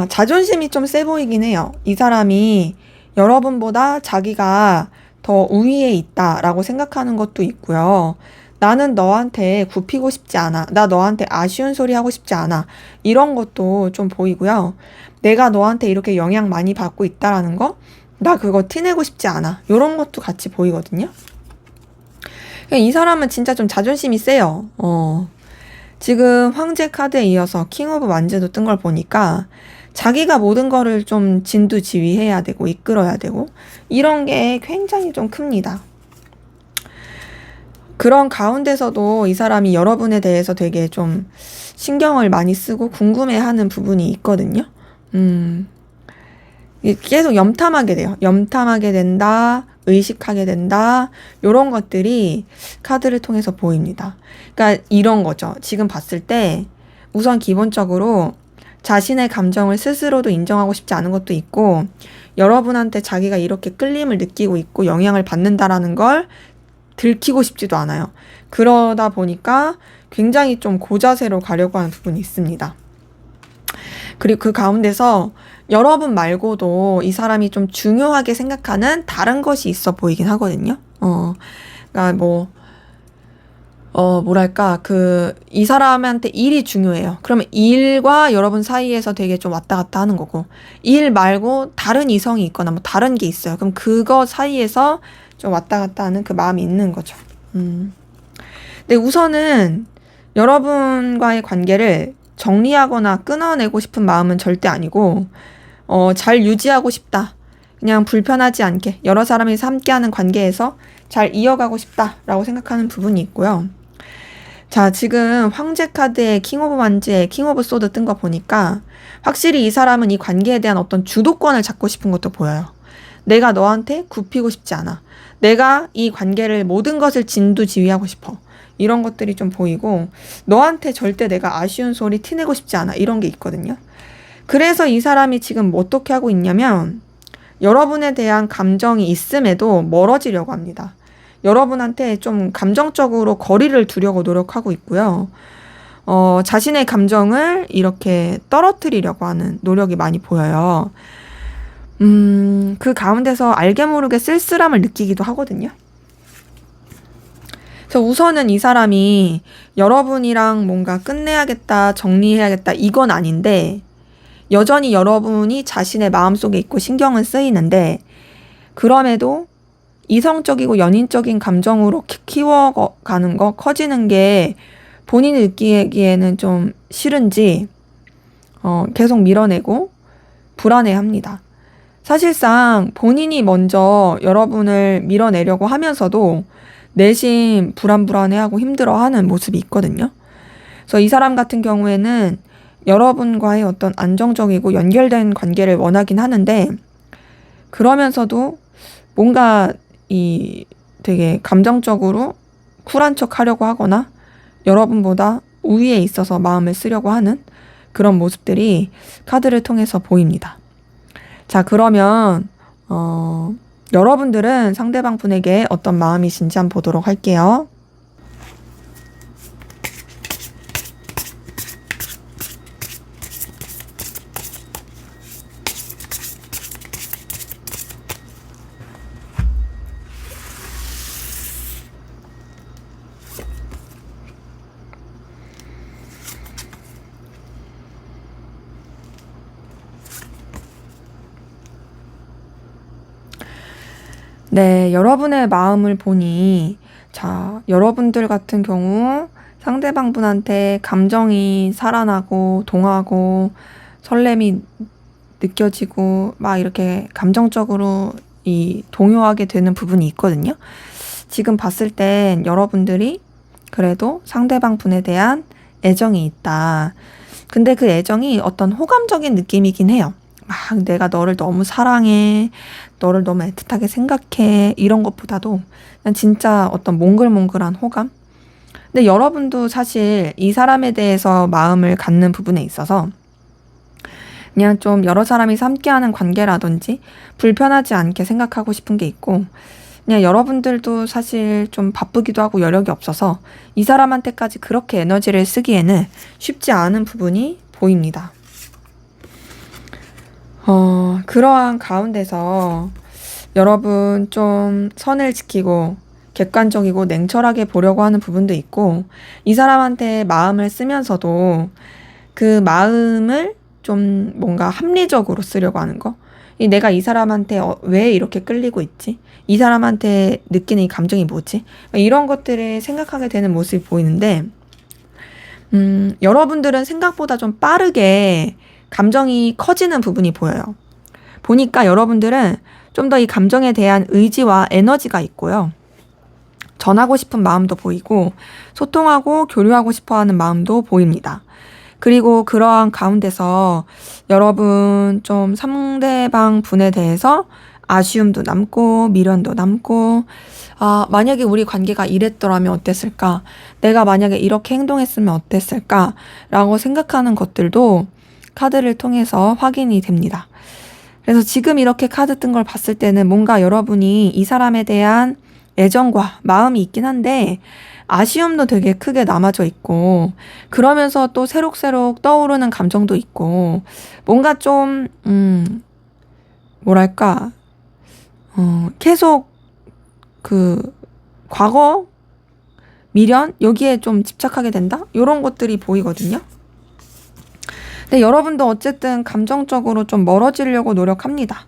자존심이 좀 세 보이긴 해요. 이 사람이 여러분보다 자기가 더 우위에 있다라고 생각하는 것도 있고요. 나는 너한테 굽히고 싶지 않아. 나 너한테 아쉬운 소리 하고 싶지 않아. 이런 것도 좀 보이고요. 내가 너한테 이렇게 영향 많이 받고 있다라는 거, 나 그거 티내고 싶지 않아. 이런 것도 같이 보이거든요. 이 사람은 진짜 좀 자존심이 세요. 지금 황제 카드에 이어서 킹 오브 완제도 뜬 걸 보니까 자기가 모든 거를 좀 진두지휘해야 되고 이끌어야 되고 이런 게 굉장히 좀 큽니다. 그런 가운데서도 이 사람이 여러분에 대해서 되게 좀 신경을 많이 쓰고 궁금해하는 부분이 있거든요. 계속 염탐하게 돼요. 염탐하게 된다, 의식하게 된다, 요런 것들이 카드를 통해서 보입니다. 그러니까 이런 거죠. 지금 봤을 때 우선 기본적으로 자신의 감정을 스스로도 인정하고 싶지 않은 것도 있고, 여러분한테 자기가 이렇게 끌림을 느끼고 있고 영향을 받는다라는 걸 들키고 싶지도 않아요. 그러다 보니까 굉장히 좀 고자세로 가려고 하는 부분이 있습니다. 그리고 그 가운데서 여러분 말고도 이 사람이 좀 중요하게 생각하는 다른 것이 있어 보이긴 하거든요. 그러니까 뭐랄까, 이 사람한테 일이 중요해요. 그러면 일과 여러분 사이에서 되게 좀 왔다 갔다 하는 거고, 일 말고 다른 이성이 있거나 뭐 다른 게 있어요. 그럼 그거 사이에서 좀 왔다 갔다 하는 그 마음이 있는 거죠. 근데 우선은 여러분과의 관계를 정리하거나 끊어내고 싶은 마음은 절대 아니고, 잘 유지하고 싶다. 그냥 불편하지 않게 여러 사람이 함께하는 관계에서 잘 이어가고 싶다라고 생각하는 부분이 있고요. 자, 지금 황제 카드에 킹 오브 만지에 킹 오브 소드 뜬 거 보니까 확실히 이 사람은 이 관계에 대한 어떤 주도권을 잡고 싶은 것도 보여요. 내가 너한테 굽히고 싶지 않아. 내가 이 관계를 모든 것을 진두지휘하고 싶어. 이런 것들이 좀 보이고, 너한테 절대 내가 아쉬운 소리 티내고 싶지 않아. 이런 게 있거든요. 그래서 이 사람이 지금 어떻게 하고 있냐면, 여러분에 대한 감정이 있음에도 멀어지려고 합니다. 여러분한테 좀 감정적으로 거리를 두려고 노력하고 있고요. 자신의 감정을 이렇게 떨어뜨리려고 하는 노력이 많이 보여요. 그 가운데서 알게 모르게 쓸쓸함을 느끼기도 하거든요. 그래서 우선은 이 사람이 여러분이랑 뭔가 끝내야겠다, 정리해야겠다, 이건 아닌데, 여전히 여러분이 자신의 마음속에 있고 신경은 쓰이는데, 그럼에도 이성적이고 연인적인 감정으로 키워가는 거, 커지는 게 본인이 느끼기에는 좀 싫은지 계속 밀어내고 불안해합니다. 사실상 본인이 먼저 여러분을 밀어내려고 하면서도 내심 불안해하고 힘들어하는 모습이 있거든요. 그래서 이 사람 같은 경우에는 여러분과의 어떤 안정적이고 연결된 관계를 원하긴 하는데, 그러면서도 뭔가 되게 감정적으로 쿨한 척 하려고 하거나 여러분보다 우위에 있어서 마음을 쓰려고 하는 그런 모습들이 카드를 통해서 보입니다. 자, 그러면 여러분들은 상대방 분에게 어떤 마음이신지 한번 보도록 할게요. 네, 여러분의 마음을 보니, 자, 여러분들 같은 경우 상대방 분한테 감정이 살아나고 동하고 설렘이 느껴지고 막 이렇게 감정적으로 동요하게 되는 부분이 있거든요. 지금 봤을 땐 여러분들이 그래도 상대방 분에 대한 애정이 있다. 근데 그 애정이 어떤 호감적인 느낌이긴 해요. 막 내가 너를 너무 사랑해, 너를 너무 애틋하게 생각해, 이런 것보다도 그냥 진짜 어떤 몽글몽글한 호감? 근데 여러분도 사실 이 사람에 대해서 마음을 갖는 부분에 있어서 그냥 좀 여러 사람이 함께하는 관계라든지 불편하지 않게 생각하고 싶은 게 있고, 그냥 여러분들도 사실 좀 바쁘기도 하고 여력이 없어서 이 사람한테까지 그렇게 에너지를 쓰기에는 쉽지 않은 부분이 보입니다. 그러한 가운데서 여러분 좀 선을 지키고 객관적이고 냉철하게 보려고 하는 부분도 있고, 이 사람한테 마음을 쓰면서도 그 마음을 좀 뭔가 합리적으로 쓰려고 하는 거. 내가 이 사람한테 왜 이렇게 끌리고 있지? 이 사람한테 느끼는 이 감정이 뭐지? 이런 것들을 생각하게 되는 모습이 보이는데, 여러분들은 생각보다 좀 빠르게 감정이 커지는 부분이 보여요. 보니까 여러분들은 좀 더 이 감정에 대한 의지와 에너지가 있고요. 전하고 싶은 마음도 보이고 소통하고 교류하고 싶어 하는 마음도 보입니다. 그리고 그러한 가운데서 여러분 좀 상대방 분에 대해서 아쉬움도 남고 미련도 남고 만약에 우리 관계가 이랬더라면 어땠을까? 내가 만약에 이렇게 행동했으면 어땠을까? 라고 생각하는 것들도 카드를 통해서 확인이 됩니다. 그래서 지금 이렇게 카드 뜬 걸 봤을 때는 뭔가 여러분이 이 사람에 대한 애정과 마음이 있긴 한데 아쉬움도 되게 크게 남아져 있고 그러면서 또 새록새록 떠오르는 감정도 있고 뭔가 좀 뭐랄까 계속 그 과거 미련 여기에 좀 집착하게 된다? 이런 것들이 보이거든요. 근데 여러분도 어쨌든 감정적으로 좀 멀어지려고 노력합니다.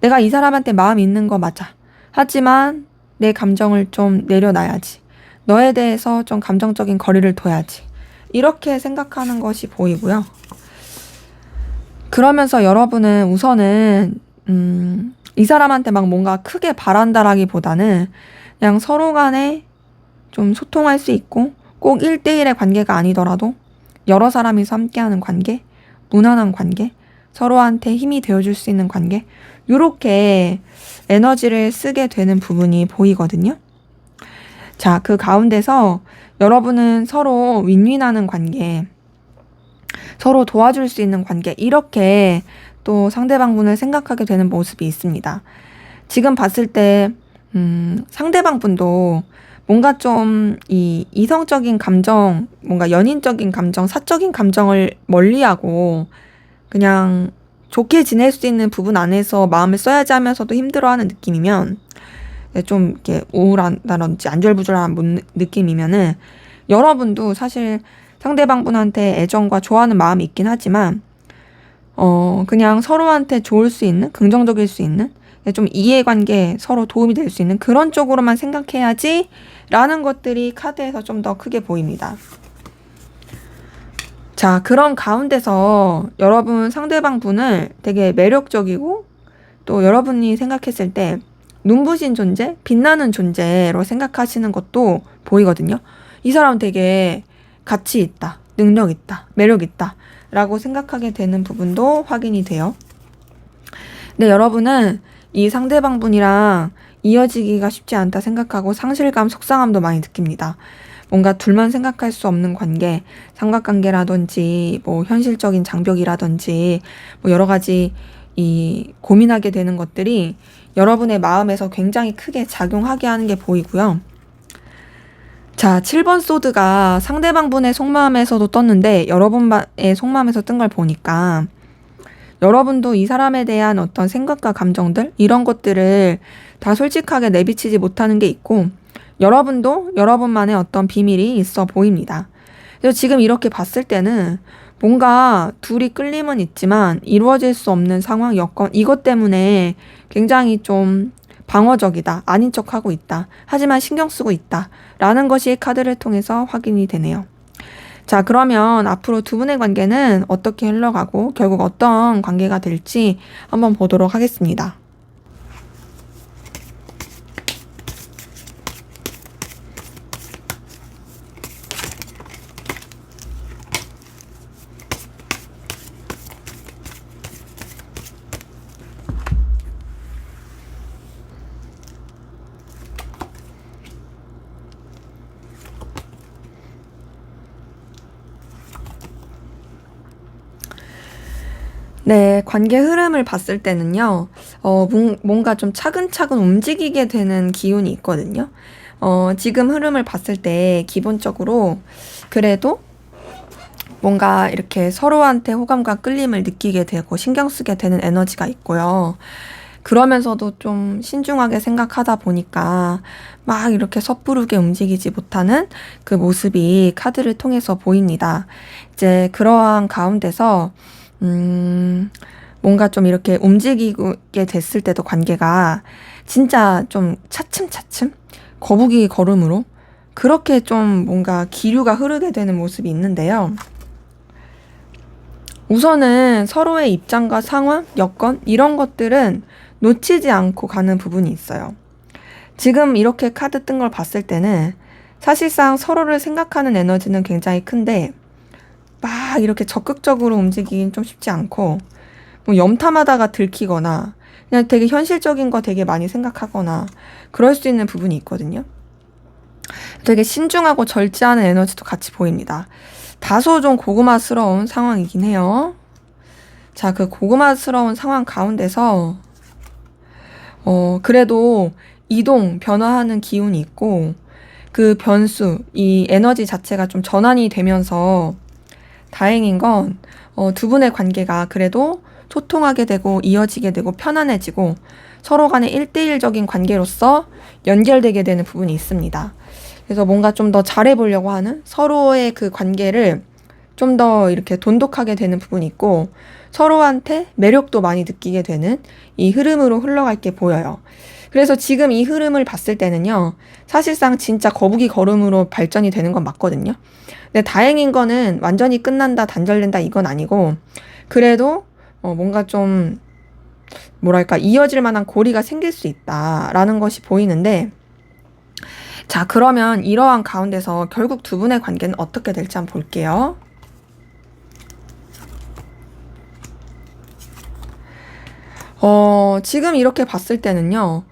내가 이 사람한테 마음이 있는 거 맞아. 하지만 내 감정을 좀 내려놔야지. 너에 대해서 좀 감정적인 거리를 둬야지. 이렇게 생각하는 것이 보이고요. 그러면서 여러분은 우선은 이 사람한테 막 뭔가 크게 바란다라기보다는 그냥 서로 간에 좀 소통할 수 있고 꼭 1대1의 관계가 아니더라도 여러 사람이서 함께하는 관계, 무난한 관계, 서로한테 힘이 되어줄 수 있는 관계 이렇게 에너지를 쓰게 되는 부분이 보이거든요. 자, 그 가운데서 여러분은 서로 윈윈하는 관계, 서로 도와줄 수 있는 관계 이렇게 또 상대방분을 생각하게 되는 모습이 있습니다. 지금 봤을 때 상대방분도 뭔가 좀 이 이성적인 감정, 뭔가 연인적인 감정, 사적인 감정을 멀리하고 그냥 좋게 지낼 수 있는 부분 안에서 마음을 써야지 하면서도 힘들어하는 느낌이면 좀 이렇게 우울하다든지 안절부절한 느낌이면은 여러분도 사실 상대방분한테 애정과 좋아하는 마음이 있긴 하지만 그냥 서로한테 좋을 수 있는 긍정적일 수 있는 좀 이해관계 서로 도움이 될 수 있는 그런 쪽으로만 생각해야지 라는 것들이 카드에서 좀 더 크게 보입니다. 자, 그런 가운데서 여러분 상대방 분을 되게 매력적이고 또 여러분이 생각했을 때 눈부신 존재, 빛나는 존재로 생각하시는 것도 보이거든요. 이 사람 되게 가치 있다, 능력 있다, 매력 있다 라고 생각하게 되는 부분도 확인이 돼요. 근데 여러분은 이 상대방 분이랑 이어지기가 쉽지 않다 생각하고 상실감, 속상함도 많이 느낍니다. 뭔가 둘만 생각할 수 없는 관계, 삼각관계라든지 뭐 현실적인 장벽이라든지 뭐 여러 가지 이 고민하게 되는 것들이 여러분의 마음에서 굉장히 크게 작용하게 하는 게 보이고요. 자, 7번 소드가 상대방 분의 속마음에서도 떴는데 여러분의 속마음에서 뜬 걸 보니까 여러분도 이 사람에 대한 어떤 생각과 감정들 이런 것들을 다 솔직하게 내비치지 못하는 게 있고 여러분도 여러분만의 어떤 비밀이 있어 보입니다. 그래서 지금 이렇게 봤을 때는 뭔가 둘이 끌림은 있지만 이루어질 수 없는 상황, 여건 이것 때문에 굉장히 좀 방어적이다, 아닌 척하고 있다, 하지만 신경 쓰고 있다 라는 것이 카드를 통해서 확인이 되네요. 자, 그러면 앞으로 두 분의 관계는 어떻게 흘러가고 결국 어떤 관계가 될지 한번 보도록 하겠습니다. 네, 관계 흐름을 봤을 때는요, 뭔가 좀 차근차근 움직이게 되는 기운이 있거든요. 지금 흐름을 봤을 때 기본적으로 그래도 뭔가 이렇게 서로한테 호감과 끌림을 느끼게 되고 신경 쓰게 되는 에너지가 있고요. 그러면서도 좀 신중하게 생각하다 보니까 막 이렇게 섣부르게 움직이지 못하는 그 모습이 카드를 통해서 보입니다. 이제 그러한 가운데서 뭔가 좀 이렇게 움직이게 됐을 때도 관계가 진짜 좀 차츰차츰 거북이 걸음으로 그렇게 좀 뭔가 기류가 흐르게 되는 모습이 있는데요. 우선은 서로의 입장과 상황, 여건 이런 것들은 놓치지 않고 가는 부분이 있어요. 지금 이렇게 카드 뜬 걸 봤을 때는 사실상 서로를 생각하는 에너지는 굉장히 큰데 막 이렇게 적극적으로 움직이긴 좀 쉽지 않고 뭐 염탐하다가 들키거나 그냥 되게 현실적인 거 되게 많이 생각하거나 그럴 수 있는 부분이 있거든요. 되게 신중하고 절제하는 에너지도 같이 보입니다. 다소 좀 고구마스러운 상황이긴 해요. 자, 그 고구마스러운 상황 가운데서 그래도 이동, 변화하는 기운이 있고 그 변수, 이 에너지 자체가 좀 전환이 되면서 다행인 건 두 분의 관계가 그래도 소통하게 되고 이어지게 되고 편안해지고 서로 간의 1대1적인 관계로서 연결되게 되는 부분이 있습니다. 그래서 뭔가 좀 더 잘해보려고 하는 서로의 그 관계를 좀 더 이렇게 돈독하게 되는 부분이 있고 서로한테 매력도 많이 느끼게 되는 이 흐름으로 흘러갈 게 보여요. 그래서 지금 이 흐름을 봤을 때는요, 사실상 진짜 거북이 걸음으로 발전이 되는 건 맞거든요. 근데 다행인 거는 완전히 끝난다, 단절된다 이건 아니고 그래도 뭔가 좀 뭐랄까 이어질 만한 고리가 생길 수 있다라는 것이 보이는데 자, 그러면 이러한 가운데서 결국 두 분의 관계는 어떻게 될지 한번 볼게요. 지금 이렇게 봤을 때는요,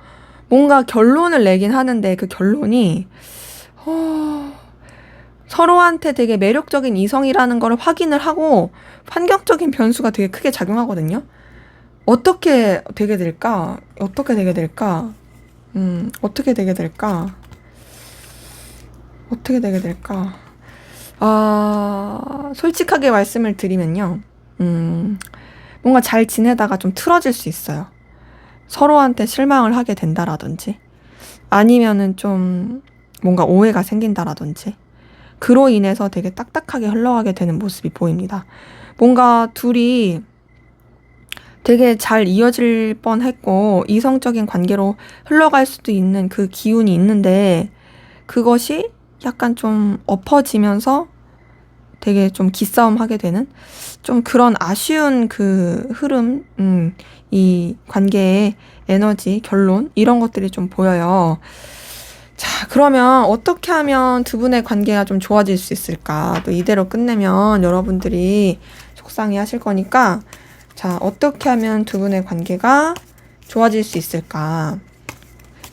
뭔가 결론을 내긴 하는데 그 결론이, 서로한테 되게 매력적인 이성이라는 걸 확인을 하고 환경적인 변수가 되게 크게 작용하거든요. 어떻게 되게 될까? 어떻게 되게 될까? 어떻게 되게 될까? 어떻게 되게 될까? 솔직하게 말씀을 드리면요. 뭔가 잘 지내다가 좀 틀어질 수 있어요. 서로한테 실망을 하게 된다라든지, 아니면은 좀 뭔가 오해가 생긴다라든지, 그로 인해서 되게 딱딱하게 흘러가게 되는 모습이 보입니다. 뭔가 둘이 되게 잘 이어질 뻔했고, 이성적인 관계로 흘러갈 수도 있는 그 기운이 있는데, 그것이 약간 좀 엎어지면서 되게 좀 기싸움 하게 되는 좀 그런 아쉬운 그 흐름, 이 관계의 에너지, 결론, 이런 것들이 좀 보여요. 자, 그러면 어떻게 하면 두 분의 관계가 좀 좋아질 수 있을까? 또 이대로 끝내면 여러분들이 속상해 하실 거니까, 자, 어떻게 하면 두 분의 관계가 좋아질 수 있을까?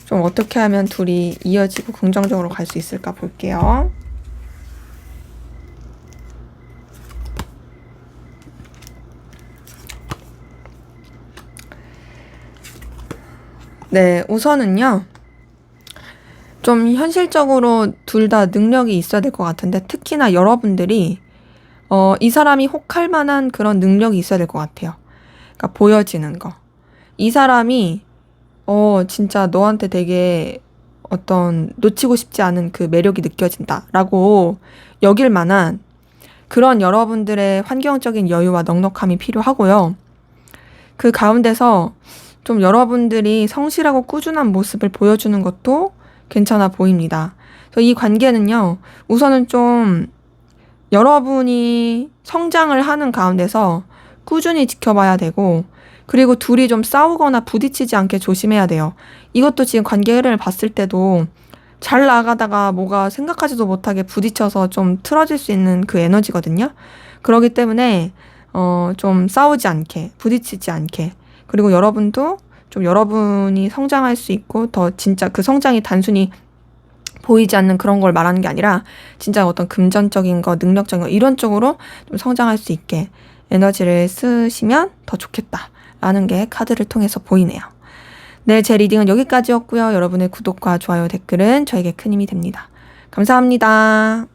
좀 어떻게 하면 둘이 이어지고 긍정적으로 갈 수 있을까 볼게요. 네, 우선은요. 좀 현실적으로 둘 다 능력이 있어야 될 것 같은데 특히나 여러분들이 이 사람이 혹할 만한 그런 능력이 있어야 될 것 같아요. 그러니까 보여지는 거. 이 사람이 진짜 너한테 되게 어떤 놓치고 싶지 않은 그 매력이 느껴진다라고 여길 만한 그런 여러분들의 환경적인 여유와 넉넉함이 필요하고요. 그 가운데서 좀 여러분들이 성실하고 꾸준한 모습을 보여주는 것도 괜찮아 보입니다. 그래서 이 관계는요, 우선은 좀 여러분이 성장을 하는 가운데서 꾸준히 지켜봐야 되고, 그리고 둘이 좀 싸우거나 부딪히지 않게 조심해야 돼요. 이것도 지금 관계를 봤을 때도 잘 나가다가 뭐가 생각하지도 못하게 부딪혀서 좀 틀어질 수 있는 그 에너지거든요. 그렇기 때문에 좀 싸우지 않게, 부딪히지 않게, 그리고 여러분도 좀 여러분이 성장할 수 있고 더 진짜 그 성장이 단순히 보이지 않는 그런 걸 말하는 게 아니라 진짜 어떤 금전적인 거, 능력적인 거 이런 쪽으로 좀 성장할 수 있게 에너지를 쓰시면 더 좋겠다라는 게 카드를 통해서 보이네요. 네, 제 리딩은 여기까지였고요. 여러분의 구독과 좋아요, 댓글은 저에게 큰 힘이 됩니다. 감사합니다.